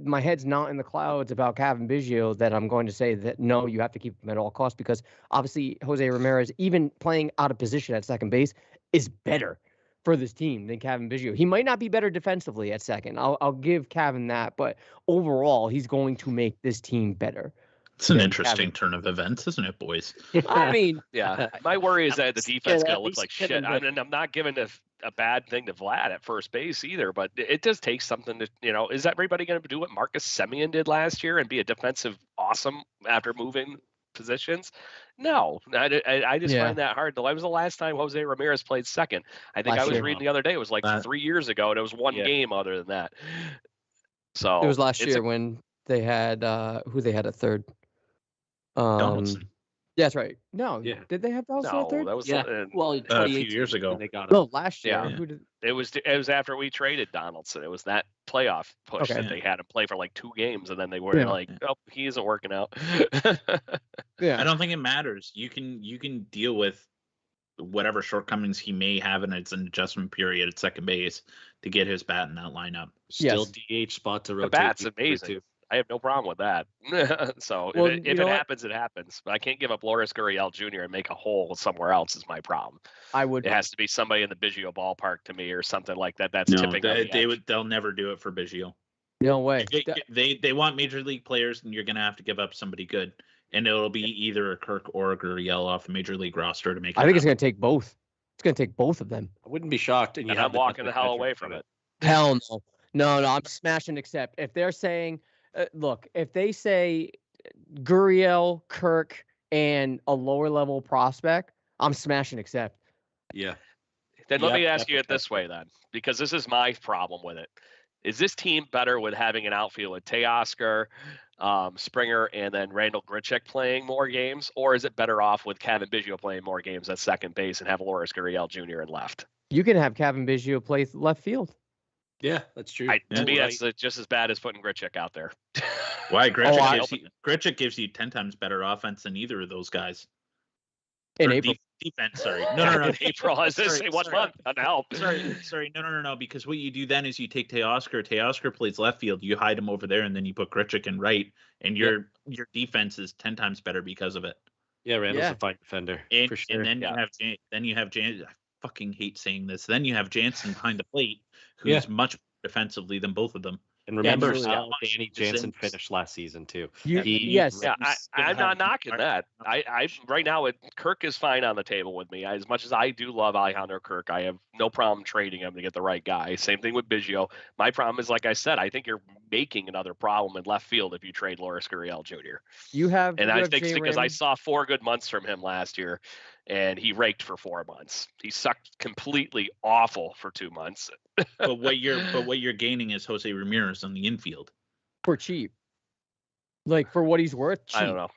my head's not in the clouds about Kevin Biggio that I'm going to say that, no, you have to keep him at all costs, because obviously Jose Ramirez, even playing out of position at second base, is better for this team than Kevin Biggio. He might not be better defensively at second. I'll give Kevin that, but overall, he's going to make this team better. It's an interesting turn of events, isn't it, boys? I mean, yeah. My worry is that the defense is going to look like shit. Kevin, I'm not giving a bad thing to Vlad at first base either, but it does take something to, is everybody going to do what Marcus Semien did last year and be a defensive awesome after moving positions? No, I just find that hard. When was the last time Jose Ramirez played second? I think I was reading the other day. It was like 3 years ago, and it was one game other than that. So it was last year when they had who they had at third. Donaldson. Yeah, that's right. No, Yeah. Did they have Donaldson at no, third? that was a few years ago. They got him. No, last year. Yeah. Who did? It was after we traded Donaldson. It was that playoff push Okay. that they had him play for like 2 games, and then they were like, "Oh, he isn't working out." Yeah, I don't think it matters. You can deal with whatever shortcomings he may have, and it's an adjustment period at second base to get his bat in that lineup. Still DH spot to rotate. The bat's people amazing. too. I have no problem with that. So Well, if it happens, it happens. But I can't give up Loris Gurriel Jr. and make a hole somewhere else is my problem. I would. It has to be somebody in the Biggio ballpark to me or something like that. That's No, tipping. they'll never do it for Biggio. No way. They want major league players, and you're gonna have to give up somebody good, and it'll be either a Kirk or a Gurriel off the major league roster to make it I think it's happen. going to take both. It's going to take both of them. I wouldn't be shocked. And I'm walking the hell away from it. Hell no. No, I'm smashing accept. If they're saying, look, if they say Gurriel, Kirk, and a lower level prospect, I'm smashing accept. Yeah. Then let Yep, me ask you it that's this way then, because this is my problem with it. Is this team better with having an outfield with Teoscar, Springer, and then Randall Grichuk playing more games, or is it better off with Kevin Biggio playing more games at second base and have Loris Gurriel Jr. in left? You can have Kevin Biggio play left field. Yeah, that's true. To me, that's just as bad as putting Grichuk out there. Why Grichuk Grichuk gives you 10 times better offense than either of those guys. In Or April. defense. Sorry, no. April. I was going to say 1 month. Doesn't help. Sorry. No. Because what you do then is you take Teoscar. Teoscar plays left field. You hide him over there, and then you put Grichuk in right, and your defense is 10 times better because of it. Yeah, Randall's a fine defender for sure. And then you have Jansen. I fucking hate saying this. Then you have Jansen behind the plate, who's much more defensively than both of them. And remember how Danny Jansen finished last season too. I'm not knocking that. I right now Kirk is fine on the table with me. As much as I do love Alejandro Kirk, I have no problem trading him to get the right guy. Same thing with Biggio. My problem is, like I said, I think you're making another problem in left field if you trade Loris Gurriel Jr. I think because I saw 4 good months from him last year, and he raked for 4 months. He sucked completely awful for 2 months. But what you're gaining is Jose Ramirez on the infield for cheap, like for what he's worth. Cheap. I don't know.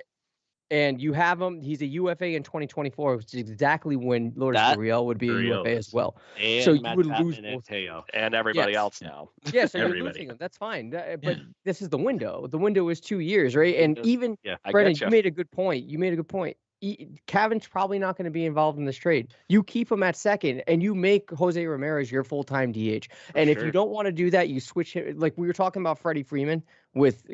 And you have him. He's a UFA in 2024, which is exactly when Lourdes Gurriel would be a UFA as well. And so you Matt would Chapman lose and Teo. And everybody else now. Yeah, so you're losing them. That's fine. But this is the window. The window is 2 years, right? And even Brendan, you made a good point. Cavan's probably not going to be involved in this trade. You keep him at second, and you make Jose Ramirez your full-time DH. And if you don't want to do that, you switch him. Like we were talking about Freddie Freeman with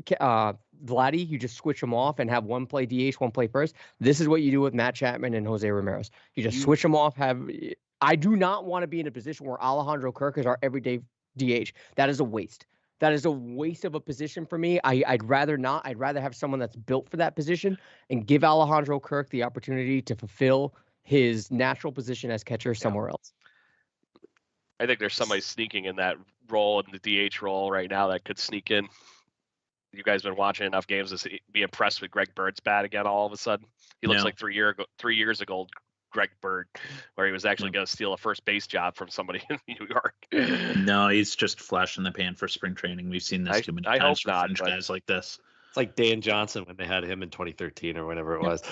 Vladdy, you just switch them off and have one play DH, one play first. This is what you do with Matt Chapman and Jose Ramirez. You just switch them off. I do not want to be in a position where Alejandro Kirk is our everyday DH. That is a waste. That is a waste of a position for me. I'd rather not. I'd rather have someone that's built for that position and give Alejandro Kirk the opportunity to fulfill his natural position as catcher somewhere else. I think there's somebody sneaking in that role, in the DH role right now, that could sneak in. You guys been watching enough games to be impressed with Greg Bird's bat again all of a sudden? He looks like 3 years ago Greg Bird, where he was actually going to steal a first base job from somebody in New York. No, he's just a flash in the pan for spring training. We've seen this too many times for fringe guys like this. It's like Dan Johnson when they had him in 2013 or whenever it was.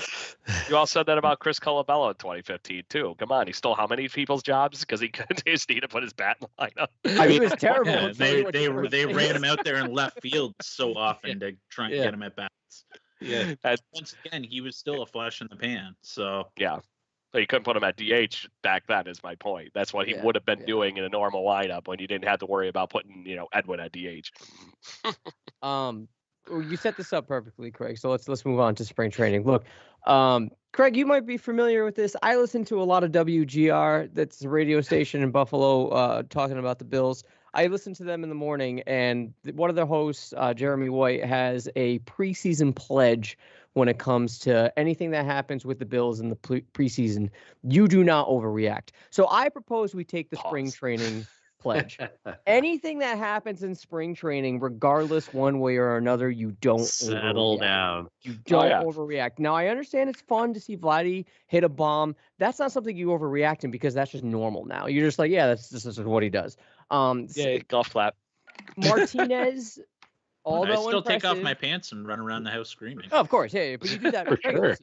You all said that about Chris Colabello in 2015 too. Come on, he stole how many people's jobs because he just needed to put his bat in the lineup. I mean, it was terrible. Yeah, they ran him out there in left field so often to try and get him at bats. Yeah, once again, he was still a flash in the pan. So yeah. So you couldn't put him at DH back then, is my point. That's what he would have been doing in a normal lineup when you didn't have to worry about putting, Edwin at DH. You set this up perfectly, Craig. So let's move on to spring training. Look, Craig, you might be familiar with this. I listen to a lot of WGR. That's a radio station in Buffalo, talking about the Bills. I listen to them in the morning, and one of their hosts, Jeremy White, has a preseason pledge when it comes to anything that happens with the Bills in the preseason. You do not overreact. So I propose we take the spring training pledge. Anything that happens in spring training, regardless one way or another, you don't settle down. You don't overreact. Now, I understand it's fun to see Vladdy hit a bomb. That's not something you overreact in because that's just normal now. You're just like, this is what he does. Golf clap. Martinez... I still take off my pants and run around the house screaming. Oh, of course, yeah, but you do that for sure.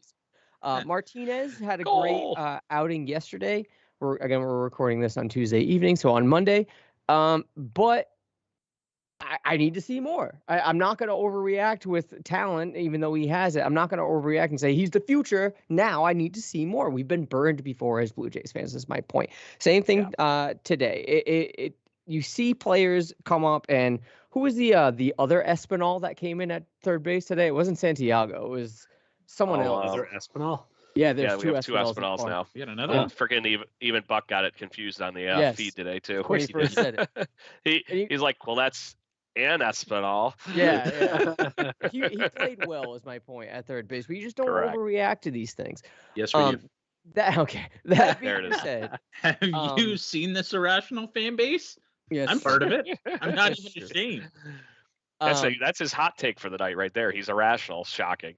Martinez had a great outing yesterday. We're recording this on Tuesday evening, so on Monday. But I need to see more. I'm not going to overreact with talent, even though he has it. I'm not going to overreact and say he's the future. Now I need to see more. We've been burned before as Blue Jays fans. Is my point. Same thing today. You see players come up and. Who was the other Espinal that came in at third base today? It wasn't Santiago. It was someone else. Is there Espinal? Yeah, we have two Espinals now. We got another one. Freaking even Buck got it confused on the feed today too. Of course he first said it. He's like, well, that's an Espinal. Yeah. He played well, is my point, at third base. But you just don't overreact to these things. Yes, we do. That being said, have you seen this irrational fan base? Yes. I'm part of it. I'm not even ashamed. That's his hot take for the night right there. He's irrational. Shocking.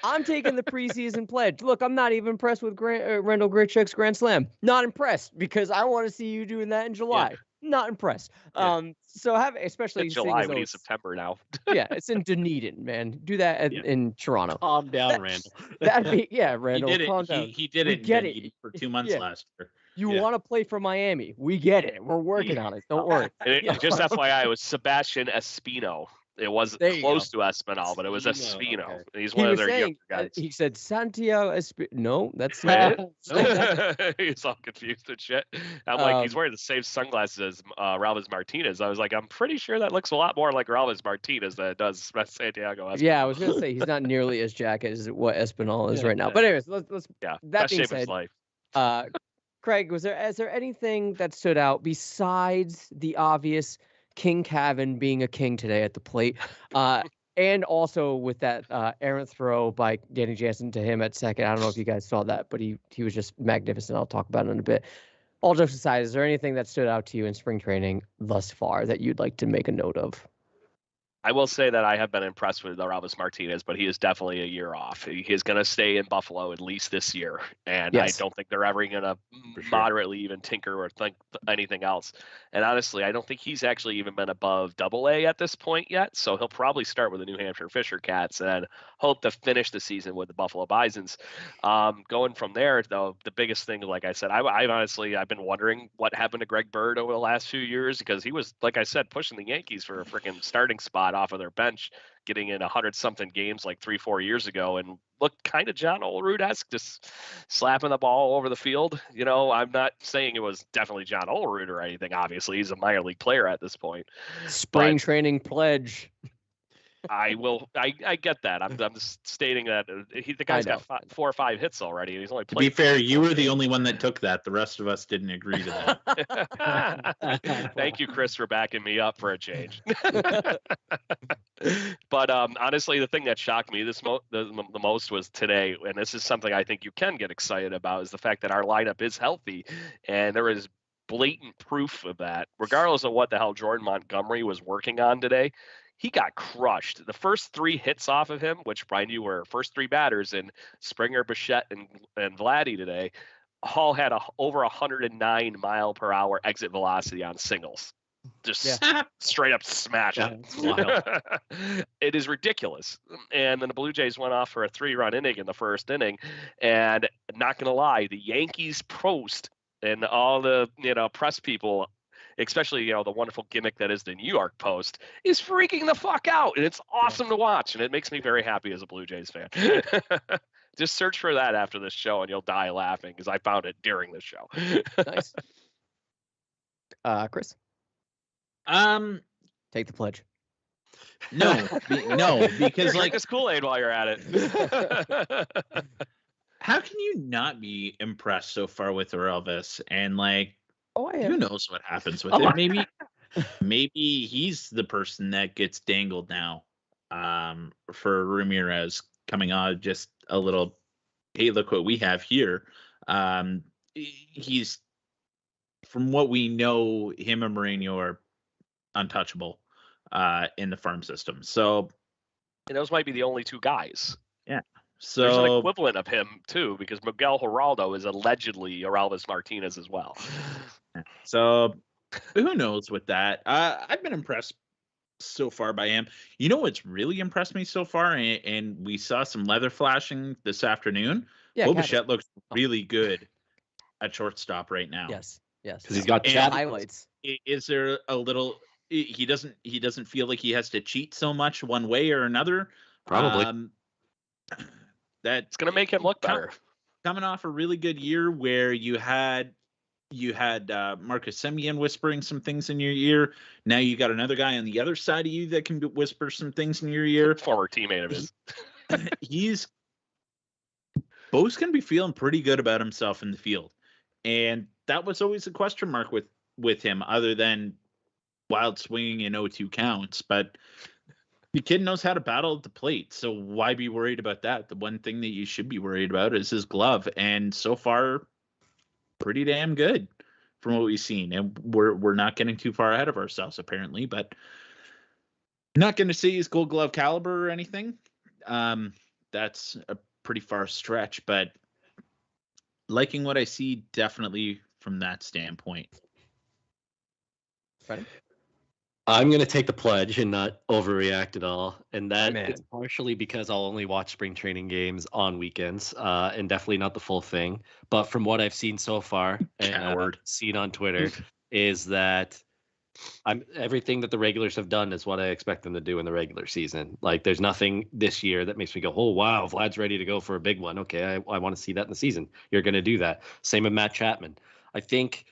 I'm taking the preseason pledge. Look, I'm not even impressed with Randall Grichuk's Grand Slam. Not impressed because I want to see you doing that in July. Not impressed. So especially in July. We need September now. It's in Dunedin, man. Do that in Toronto. Calm down, Randall. Randall. Calm down. He did it for 2 months last year. You want to play for Miami. We get it. We're working on it. Don't worry. Just FYI, it was Sebastian Espino. It wasn't There you close to Espinal, but it was Espino, Espino. okay. He's He one of was their saying, younger guys. he said Santiago No, that's Right? not. He's all confused and shit. I'm like, he's Um, wearing the same sunglasses as Ralphus Martinez. I was like, I'm pretty sure that looks a lot more like Ralphus Martinez than it does Santiago Espinal. Yeah, I was gonna say he's not nearly as jacked as what Espinal is Yeah, right now. yeah. But anyways, let's. Yeah, That best being shape of his said, life. Craig, is there anything that stood out besides the obvious King Cavan being a king today at the plate, and also with that errant throw by Danny Jansen to him at second? I don't know if you guys saw that, but he was just magnificent. I'll talk about it in a bit. All jokes aside, is there anything that stood out to you in spring training thus far that you'd like to make a note of? I will say that I have been impressed with Ralphus Martinez, but he is definitely a year off. He is going to stay in Buffalo at least this year, and I Yes. don't think they're ever going to For sure. moderately even tinker or think anything else. And honestly, I don't think he's actually even been above Double-A at this point yet. So he'll probably start with the New Hampshire Fisher Cats and hope to finish the season with the Buffalo Bisons. Going from there, though, the biggest thing, like I said, I've been wondering what happened to Greg Bird over the last few years, because he was, like I said, pushing the Yankees for a freaking starting spot off of their bench, getting in 100-something games like 3-4 years ago, and looked kind of John Olerud-esque, just slapping the ball over the field. You know, I'm not saying it was definitely John Olerud or anything. Obviously, he's a minor league player at this point. Spring training pledge. I get that. I'm just stating that the guy's got 4 or 5 hits already, and he's only played. To be fair, you were the only one that took that. The rest of us didn't agree to that. Thank you, Chris, for backing me up for a change. But honestly, the thing that shocked me the most was today, and this is something I think you can get excited about, is the fact that our lineup is healthy, and there is blatant proof of that. Regardless of what the hell Jordan Montgomery was working on today, he got crushed. The first 3 hits off of him, which mind you were first 3 batters in Springer, Bichette, and Vladdy today, all had over 109 mile per hour exit velocity on singles. Just straight up smash it. Wild. It is ridiculous. And then the Blue Jays went off for a 3-run inning in the first inning. And not going to lie, the Yankees post and all the press people, especially the wonderful gimmick that is the New York Post, is freaking the fuck out, and it's awesome to watch, and it makes me very happy as a Blue Jays fan. Just search for that after this show, and you'll die laughing, because I found it during the show. Nice. Chris, take the pledge. No, because Drink this Kool-Aid while you're at it. how can you not be impressed so far with Elvis? And who knows what happens with it? Maybe he's the person that gets dangled now for Ramirez coming on just a little, hey, look what we have here. He's, from what we know, him and Moreno are untouchable in the farm system. So, and those might be the only 2 guys. Yeah. So there's an equivalent of him too, because Miguel Geraldo is allegedly Ralphus Martinez as well. So who knows with that? I've been impressed so far by him. You know what's really impressed me so far, and we saw some leather flashing this afternoon. Yeah, Bichette looks really good at shortstop right now. Yes, because he's got Chad highlights. Is there a little? He doesn't feel like he has to cheat so much one way or another. Probably. That's going to make him look better. Coming off a really good year where you had Marcus Semien whispering some things in your ear. Now you got another guy on the other side of you that can whisper some things in your ear. Former teammate of his. Bo's going to be feeling pretty good about himself in the field. And that was always a question mark with him, other than wild swinging and 0-2 counts. But the kid knows how to battle at the plate, so why be worried about that? The one thing that you should be worried about is his glove, and so far, pretty damn good from what we've seen. And we're not getting too far ahead of ourselves, apparently, but not going to say he's Gold Glove caliber or anything. That's a pretty far stretch, but liking what I see definitely from that standpoint. Ready? I'm going to take the pledge and not overreact at all. And that is partially because I'll only watch spring training games on weekends and definitely not the full thing. But from what I've seen so far and seen on Twitter is that Everything that the regulars have done is what I expect them to do in the regular season. Like, there's nothing this year that makes me go, oh wow, Vlad's ready to go for a big one. Okay, I want to see that in the season. You're going to do that. Same with Matt Chapman. I think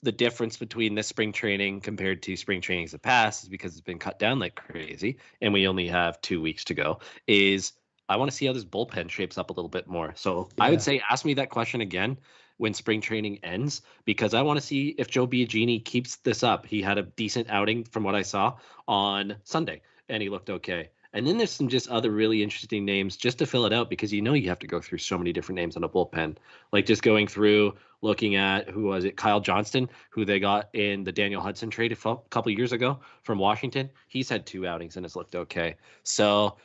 the difference between this spring training compared to spring trainings of the past is because it's been cut down like crazy, and we only have 2 weeks to go. Is I want to see how this bullpen shapes up a little bit more. So I would say ask me that question again when spring training ends, because I want to see if Joe Biagini keeps this up. He had a decent outing from what I saw on Sunday, and he looked okay. And then there's some just other really interesting names just to fill it out, because you have to go through so many different names on a bullpen. Like just going through, looking at, who was it? Kyle Johnston, who they got in the Daniel Hudson trade a couple years ago from Washington. He's had 2 outings and has looked okay. So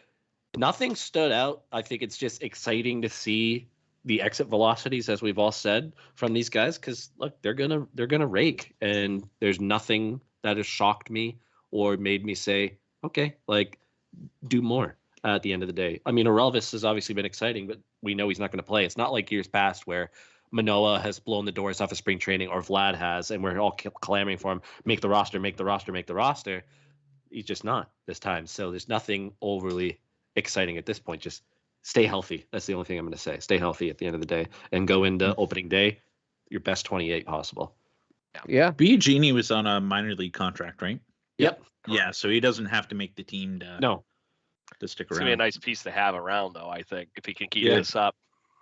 nothing stood out. I think it's just exciting to see the exit velocities, as we've all said, from these guys, because look, they're gonna rake, and there's nothing that has shocked me or made me say, okay, like, do more at the end of the day. I mean, Orelvis has obviously been exciting, but we know he's not going to play. It's not like years past where Manoah has blown the doors off of spring training, or Vlad has, and we're all clamoring for him, make the roster, make the roster, make the roster. He's just not this time. So there's nothing overly exciting at this point. Just stay healthy. That's the only thing I'm going to say. Stay healthy at the end of the day, and go into opening day your best 28 possible. Yeah. Biagini was on a minor league contract, right? Yep. Yeah, so he doesn't have to make the team to stick It's around. gonna be a nice piece to have around, though. I think if he can keep Yeah. this up,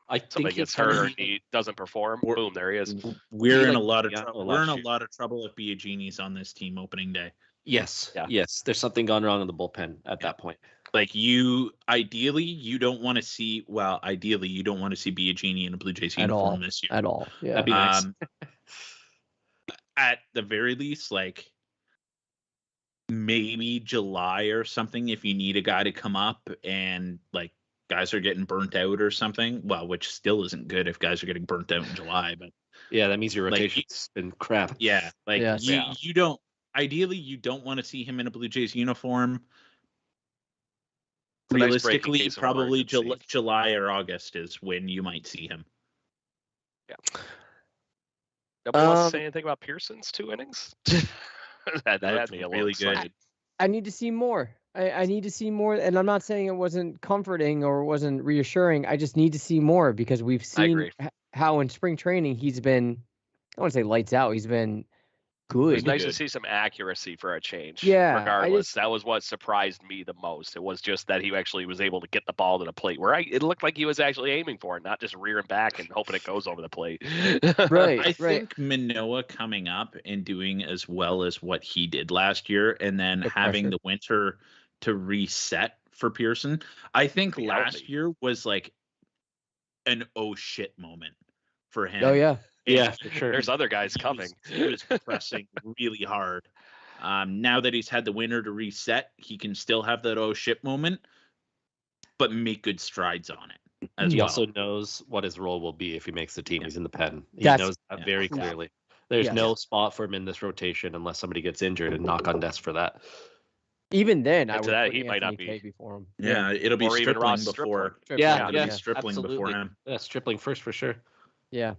I think somebody gets hurt or he doesn't perform, boom, there he is. We're in like a lot of Seattle trouble. We're in a last year. lot of trouble if Biagini's on this team opening day. Yes. Yeah. Yes. There's something gone wrong in the bullpen at that point. Like ideally, you don't want to see Biagini in a Blue Jays At all. uniform this year. At all. Yeah. That'd be nice. At the very least, like maybe July or something, if you need a guy to come up and like guys are getting burnt out or something. Well, which still isn't good if guys are getting burnt out in July, but Yeah, that means your Like, rotation's been crap. yeah, like Yes. you don't ideally you don't want to see him in a Blue Jays uniform. It's a nice break in Realistically, case of probably emergency. July or August is when you might see him. Nobody wants to say anything about Pearson's 2 innings. that had looked me a really little good. excited. I need to see more. I need to see more, and I'm not saying it wasn't comforting or wasn't reassuring. I just need to see more, because we've seen agree. how in spring training he's been, I want to say lights out. He's been It good. was nice to see some accuracy for a change. Yeah, I Regardless, just- that was what surprised me the most. It was just that he actually was able to get the ball to the plate, where it looked like he was actually aiming for it, not just rearing back and hoping it goes over the plate. Right. I think Manoah coming up and doing as well as what he did last year, and then The having pressure. the winter to reset for Pearson. I think Be last healthy. year was like an oh shit moment for him. Oh yeah. Yeah, for sure. There's other guys coming. He was pressing really hard. Now that he's had the winter to reset, he can still have that oh shit moment, but make good strides on it as He well. also knows what his role will be if he makes the team. He's in the pen. He That's- knows that yeah. very Yeah. clearly. There's Yes. no spot for him in this rotation unless somebody gets injured, and knock on desk for that. Even then, I And would to that, put he might not Anthony be. Kay before him. yeah, it'll be Or even Stripling Ross before. Stripling, Yeah, It'll yeah, be Stripling before absolutely. him. Yeah, Stripling first for sure. Yeah.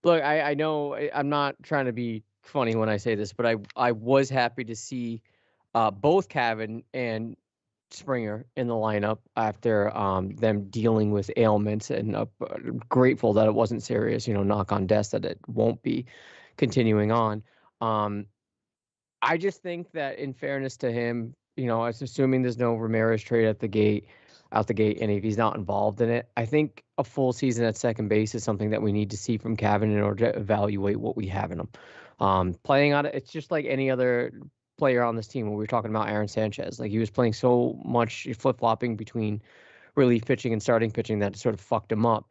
Look, I know I'm not trying to be funny when I say this, but I was happy to see both Cavan and Springer in the lineup after them dealing with ailments, and grateful that it wasn't serious. Knock on desk that it won't be continuing on. I just think that in fairness to him, I was assuming there's no Ramirez trade out the gate, and if he's not involved in it, I think a full season at second base is something that we need to see from Cavan in order to evaluate what we have in him. Playing on it, it's just like any other player on this team. When we were talking about Aaron Sanchez, like he was playing so much flip-flopping between relief pitching and starting pitching that sort of fucked him up.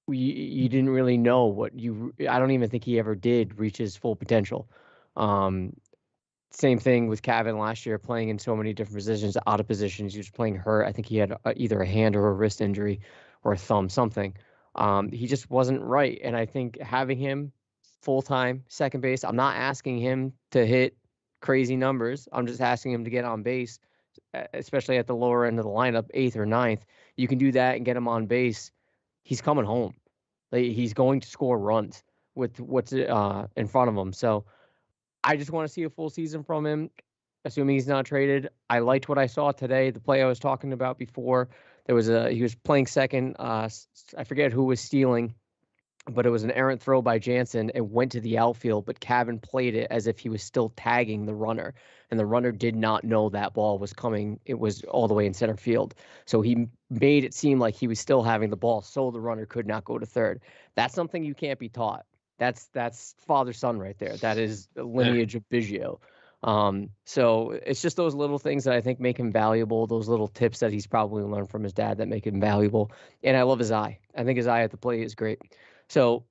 You didn't really know I don't even think he ever did reach his full potential. Same thing with Cavan last year, playing in so many different positions, out of positions. He was playing hurt. I think he had either a hand or a wrist injury or a thumb, something. He just wasn't right. And I think having him full-time second base, I'm not asking him to hit crazy numbers. I'm just asking him to get on base, especially at the lower end of the lineup, 8th or 9th. You can do that and get him on base. He's coming home. Like, he's going to score runs. with what's in front of him. So I just want to see a full season from him, assuming he's not traded. I liked what I saw today. The play I was talking about before, he was playing second. I forget who was stealing, but it was an errant throw by Jansen. It went to the outfield, but Cavan played it as if he was still tagging the runner, and the runner did not know that ball was coming. It was all the way in center field. So he made it seem like he was still having the ball, so the runner could not go to third. That's something you can't be taught. That's father-son right there. That is a lineage of Biggio. So it's just those little things that I think make him valuable, those little tips that he's probably learned from his dad that make him valuable. And I love his eye. I think his eye at the plate is great. So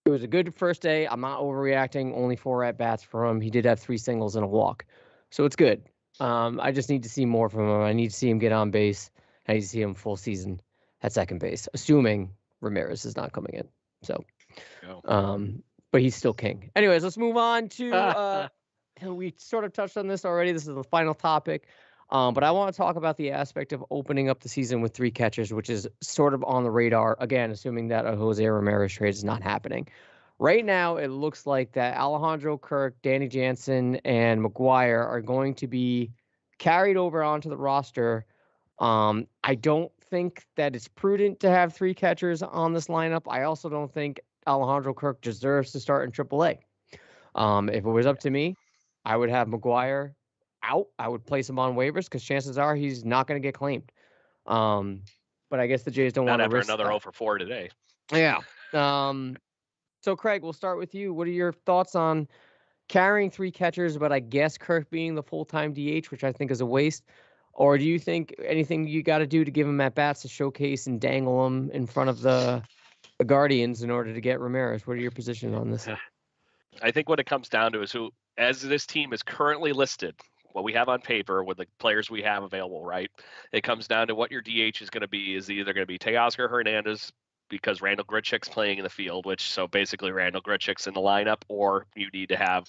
it was a good first day. I'm not overreacting. Only 4 at-bats for him. He did have 3 singles and a walk. So it's good. I just need to see more from him. I need to see him get on base. I need to see him full season at second base, assuming Ramirez is not coming in. So, but he's still king. Anyways, let's move on to we sort of touched on this already. This is the final topic. But I want to talk about the aspect of opening up the season with 3 catchers, which is sort of on the radar, again, assuming that a Jose Ramirez trade is not happening. Right now, it looks like that Alejandro Kirk, Danny Jansen, and McGuire are going to be carried over onto the roster. I don't think that it's prudent to have 3 catchers on this lineup. I also don't think Alejandro Kirk deserves to start in AAA. If it was up to me, I would have McGuire out. I would place him on waivers because chances are he's not going to get claimed. But I guess the Jays don't want to risk another that. 0 for 4 today. Yeah. So Craig, we'll start with you. What are your thoughts on carrying 3 catchers, but I guess Kirk being the full-time DH, which I think is a waste? Or do you think anything you got to do to give him at bats to showcase and dangle him in front of the Guardians in order to get Ramirez? What are your positions on this? I think what it comes down to is who, as this team is currently listed, what we have on paper with the players we have available, right? It comes down to what your DH is going to be. Is either going to be Teoscar Hernandez because Randall Grichuk's playing in the field, which so basically Randall Grichuk's in the lineup, or you need to have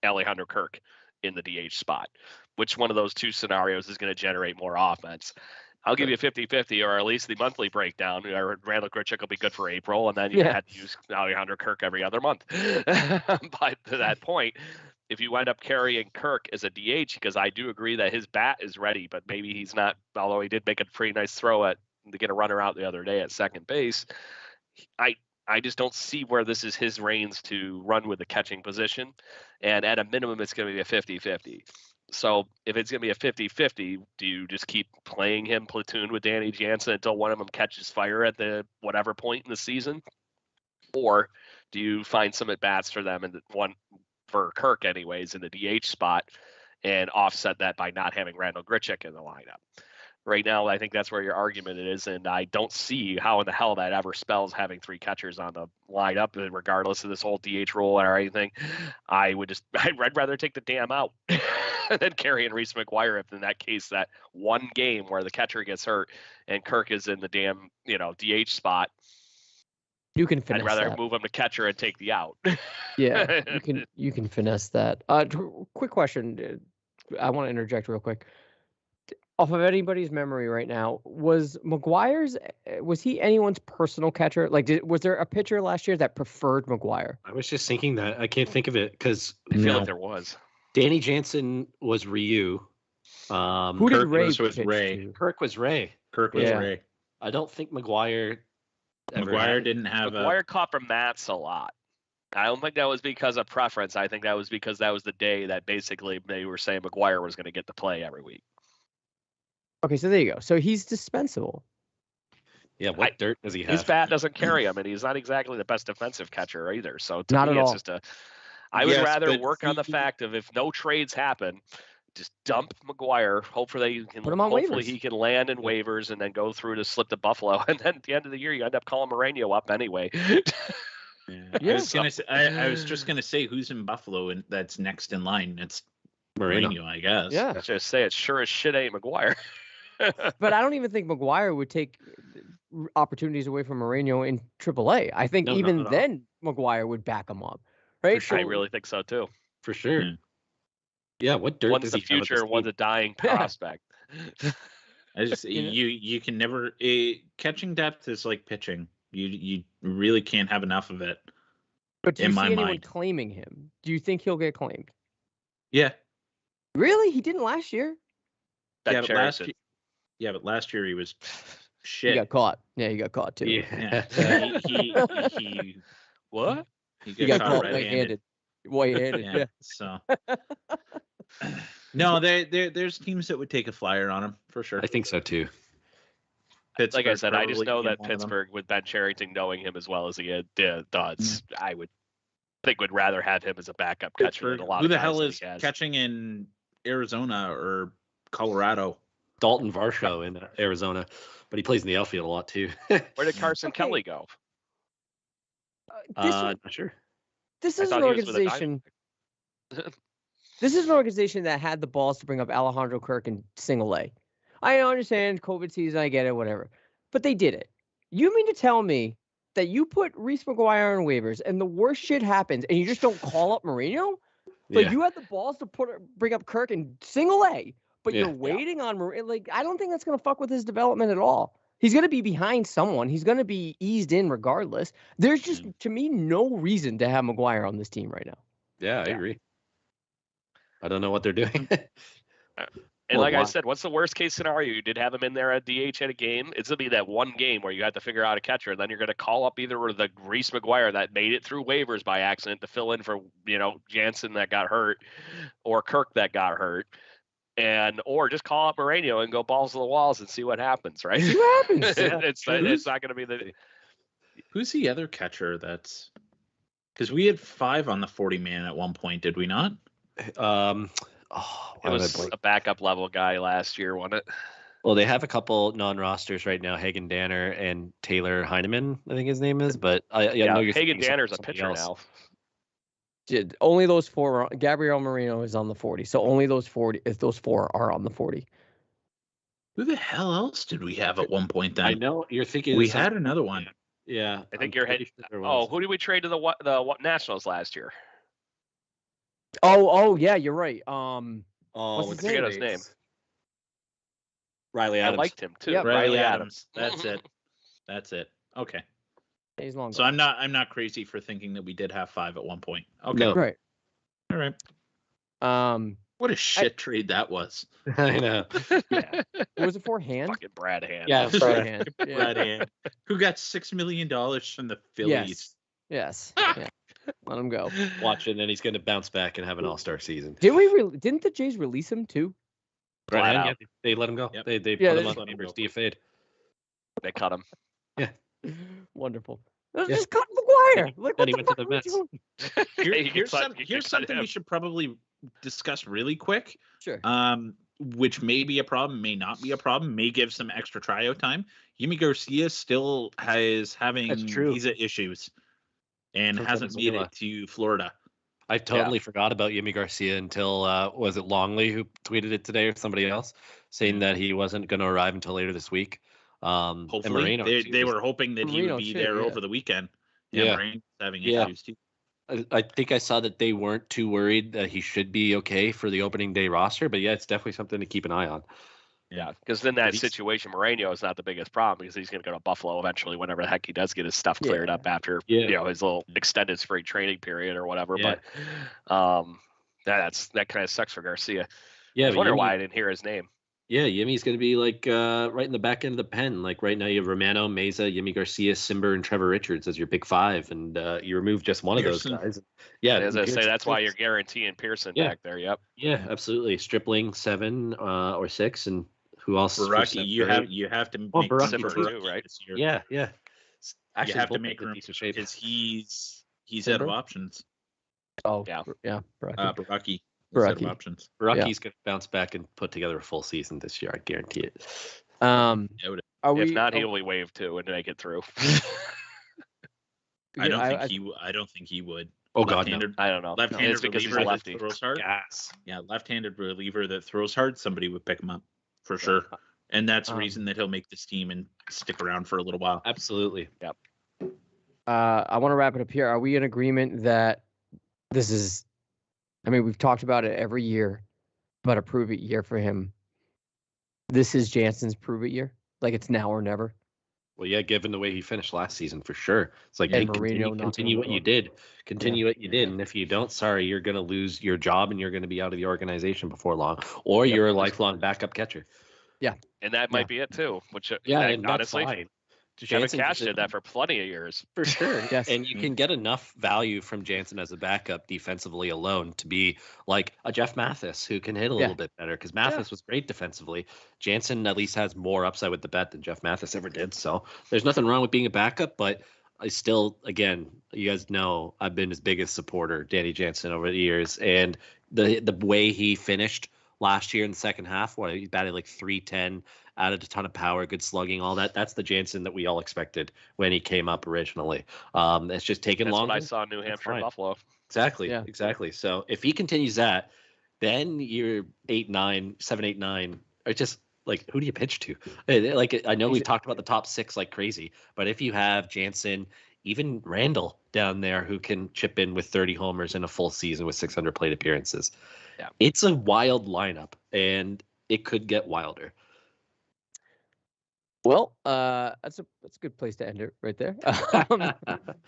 Alejandro Kirk in the DH spot. Which one of those 2 scenarios is going to generate more offense? I'll give you a 50-50, or at least the monthly breakdown. Randall Grichuk will be good for April, and then you have to use Alejandro Kirk every other month. But to that point, if you end up carrying Kirk as a DH, because I do agree that his bat is ready, but maybe he's not, although he did make a pretty nice throw to get a runner out the other day at second base, I just don't see where this is his reins to run with the catching position. And at a minimum, it's going to be a 50-50. So if it's going to be a 50-50, do you just keep playing him platoon with Danny Jansen until one of them catches fire at the whatever point in the season? Or do you find some at-bats for them, and one for Kirk anyways, in the DH spot, and offset that by not having Randall Grichuk in the lineup? Right now, I think that's where your argument is, and I don't see how in the hell that ever spells having 3 catchers on the lineup, regardless of this whole DH rule or anything. I'd rather take the damn out than carrying Reese McGuire if in that case that one game where the catcher gets hurt and Kirk is in the damn DH spot. You can finesse I'd rather that. move him to catcher and take the out. Yeah, you can finesse that. Quick question. I want to interject real quick. Off of anybody's memory right now, was he anyone's personal catcher? Like, was there a pitcher last year that preferred McGuire? I was just thinking that. I can't think of it because I feel like there was. Danny Jansen was Ryu. Who did Ray was Ray? to? Kirk was Ray. Ray. I don't think McGuire. McGuire didn't have McGuire caught from Mats a lot. I don't think that was because of preference. I think that was because that was the day that basically they were saying McGuire was going to get to play every week. Okay, so there you go. So he's dispensable. Yeah, what dirt does he have? His bat doesn't carry him, and he's not exactly the best defensive catcher either. So to Not me, at it's all. just I would rather but work on the fact of if no trades happen, just dump McGuire. Hopefully he can land in waivers and then go through to slip to Buffalo. And then at the end of the year, you end up calling Moreno up anyway. Yeah, I was just gonna say who's in Buffalo and that's next in line. It's Moreno, I guess. Yeah. Let's just say it sure as shit ain't McGuire. But I don't even think McGuire would take opportunities away from Moreno in AAA. I think even then McGuire would back him up, right? I really think so too. For sure. Yeah, what dirt one's does the he have future, at one's a dying prospect. I just you can never catching depth is like pitching. You really can't have enough of it. But do you in see my anyone mind. claiming him? Do you think he'll get claimed? Yeah. Really? He didn't last year? Ben Yeah, but Cherington. last year he was He shit. got caught. Yeah, he got caught too. Yeah. Yeah. he What? he He got got caught caught red-handed. white-handed. Yeah. Yeah. So no, there's teams that would take a flyer on him for sure. I think so too. Like I Pittsburgh said, I just probably know being that one of them. Pittsburgh, with Ben Cherington knowing him as well as he does, I think would rather have him as a backup catcher than Pittsburgh. a lot Who of the guys hell that is he has. catching in Arizona or Colorado? Dalton Varsho in Arizona, but he plays in the outfield a lot too. Where did Carson Okay. Kelly go? Not sure. This I is an thought he was with a organization. This is an organization that had the balls to bring up Alejandro Kirk in single A. I understand COVID season, I get it, whatever. But they did it. You mean to tell me that you put Reese McGuire on waivers and the worst shit happens and you just don't call up Marino? Like, Yeah. you had the balls to bring up Kirk in single A, but Yeah. you're waiting on Marino. Like, I don't think that's going to fuck with his development at all. He's going to be behind someone. He's going to be eased in regardless. There's just, to me, no reason to have McGuire on this team right now. Yeah, I agree. I don't know what they're doing. And Or like I why. said, what's the worst case scenario? You did have him in there at DH at a game. It's gonna be that one game where you have to figure out a catcher, and then you're gonna call up either the Reese McGuire that made it through waivers by accident to fill in for Jansen that got hurt, or Kirk that got hurt, or just call up Moreno and go balls to the walls and see what happens, right? See what happens. It's not gonna be the. Who's the other catcher that's? Because we had 5 on the 40-man at one point, did we not? It was a backup level guy last year, wasn't it? Well, they have a couple non-rosters right now, Hagen Danner and Taylor Heineman, I think his name is. But I know you're Hagen thinking Danner's a somebody pitcher else. now. Only those 4. Gabriel Marino is on the 40. So only those 40. If those 4 are on the 40. Who the hell else did we have at one point then? I know you're thinking. We of some- had another one. Yeah, I think I'm you're pretty heading. sure there Oh, was. who did we trade to the Nationals last year? Oh, yeah, you're right. Oh, what's I forget his name. Riley I Adams. liked him too. Yep. Riley Adams. That's it. That's it. Okay. He's long So gone. I'm not crazy for thinking that we did have 5 at one point. Okay. No. Right. All right. Um, What a shit trade that was. I know. what was it for? Hand? Fucking Brad Hand. Yeah, Brad Hand. Yeah. Brad Hand, who got $6 million from the Phillies. Yes. Yeah. Let him go. Watch it, and then he's going to bounce back and have an all-star season. Didn't the Jays release him too? Flat Right, out. yeah, they let him go. Yep. They Yeah, put him they on let him waivers, go. DFA'd. They cut him. Wonderful. Yeah. Just cut McGuire. Like, Then what he the went to fuck the are we Mets. doing? You Here's can cut something him. we should probably discuss really quick. Sure. Which may be a problem, may not be a problem, may give some extra tryout time. Yimi Garcia still is having That's true. visa issues and From hasn't made Venezuela. it to Florida. I totally forgot about Yimi Garcia until was it Longley who tweeted it today or somebody else saying that he wasn't going to arrive until later this week. And Hopefully, Marino, they too. were hoping that he Marino would be too, there yeah. over the weekend. Yeah. Marino's having Yeah. issues too. I think I saw that they weren't too worried that he should be okay for the opening day roster, but yeah, it's definitely something to keep an eye on. Yeah, because in that he's- situation, Moreno is not the biggest problem because he's going to go to Buffalo eventually whenever the heck he does get his stuff cleared Yeah. up after Yeah. his little extended spring training period or whatever. Yeah. But that kind of sucks for Garcia. Yeah, I was but wondering Yimi- why I didn't hear his name. Yeah, Yimi's going to be like right in the back end of the pen. Like right now, you have Romano, Meza, Yimi Garcia, Simber, and Trevor Richards as your big 5, and you remove just one Pearson. of those guys. Yeah, As I say, Pearson that's why six. you're guaranteeing Pearson Yeah. back there. Yep. Yeah, absolutely. Stripling 7 or 6, and who else? for Baraki, seven, you or have eight? you have to Oh, make Baraki room for too, Baraki right? this year. Yeah. You Actually, have to both make in room decent shape. because he's out of Simber? options. Oh, Yeah. Yeah. Baraki. Baraki is out of Baraki. options. Baraki's going to bounce back and put together a full season this year. I guarantee it. Are we? If not, are- he'll be waived too and make it through. I don't I- think he would. Oh God, no. Left-handed, I don't know. left-handed It's because he's reliever a that lefty. throws hard. Gas. Yeah, left-handed reliever that throws hard. Somebody would pick him up for sure, and that's the reason that he'll make this team and stick around for a little while. Absolutely. I want to wrap it up here. Are we in agreement that this is? I mean, we've talked about it every year, about a prove it year for him. This is Jansen's prove it year. Like it's now or never. Well, yeah, given the way he finished last season, for sure. It's like, And hey, Marino knocking continue on what the you door. did. Continue what you did. And if you don't, sorry, you're going to lose your job and you're going to be out of the organization before long. Or you're a lifelong backup catcher. And that might be it too. Which Yeah, that, and that's honestly, fine. Kevin Jansen Cash did did that for plenty of years. for sure. Yes. And you can get enough value from Jansen as a backup defensively alone to be like a Jeff Mathis who can hit a little bit better, because Mathis was great defensively. Jansen at least has more upside with the bat than Jeff Mathis ever did. So there's nothing wrong with being a backup, but I still, again, you guys know I've been his biggest supporter, Danny Jansen, over the years. And the way he finished last year in the second half, where he batted like 310, added a ton of power, good slugging, all that. That's the Jansen that we all expected when he came up originally. It's just taken That's longer. what I saw in New Hampshire and fine. Buffalo. Exactly. Yeah. Exactly. So if he continues that, then you're 8-9, 7-8-9, or just like, who do you pitch to? Like, I know we've talked about the top 6 like crazy, but if you have Jansen, even Randall down there who can chip in with 30 homers in a full season with 600 plate appearances, it's a wild lineup, and it could get wilder. Well, that's a good place to end it right there.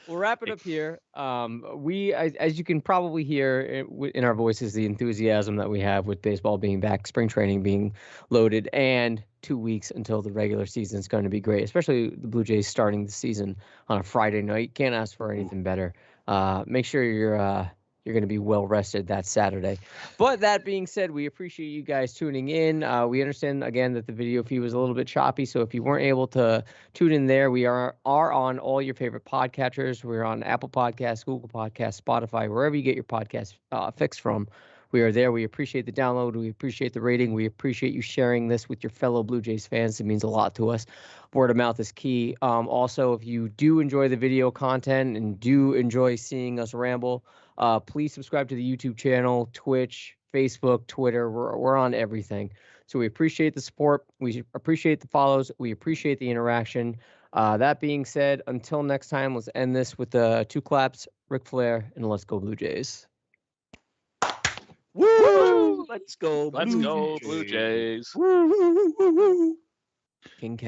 We'll wrap it up here. As you can probably hear in our voices, the enthusiasm that we have with baseball being back, spring training being loaded, and 2 weeks until the regular season is going to be great. Especially the Blue Jays starting the season on a Friday night. Can't ask for anything better. Make sure you're going to be well rested that Saturday. But that being said, we appreciate you guys tuning in. We understand, again, that the video feed was a little bit choppy. So if you weren't able to tune in there, we are on all your favorite podcatchers. We're on Apple Podcasts, Google Podcasts, Spotify, wherever you get your podcast fix from. We are there. We appreciate the download. We appreciate the rating. We appreciate you sharing this with your fellow Blue Jays fans. It means a lot to us. Word of mouth is key. Also, if you do enjoy the video content and do enjoy seeing us ramble, please subscribe to the YouTube channel, Twitch, Facebook, Twitter. We're on everything. So we appreciate the support. We appreciate the follows. We appreciate the interaction. That being said, until next time, let's end this with 2 claps, Ric Flair, and let's go Blue Jays. Woo! Let's go. Let's go, Blue Jays. Woo, woo, woo, woo, woo. King Cat.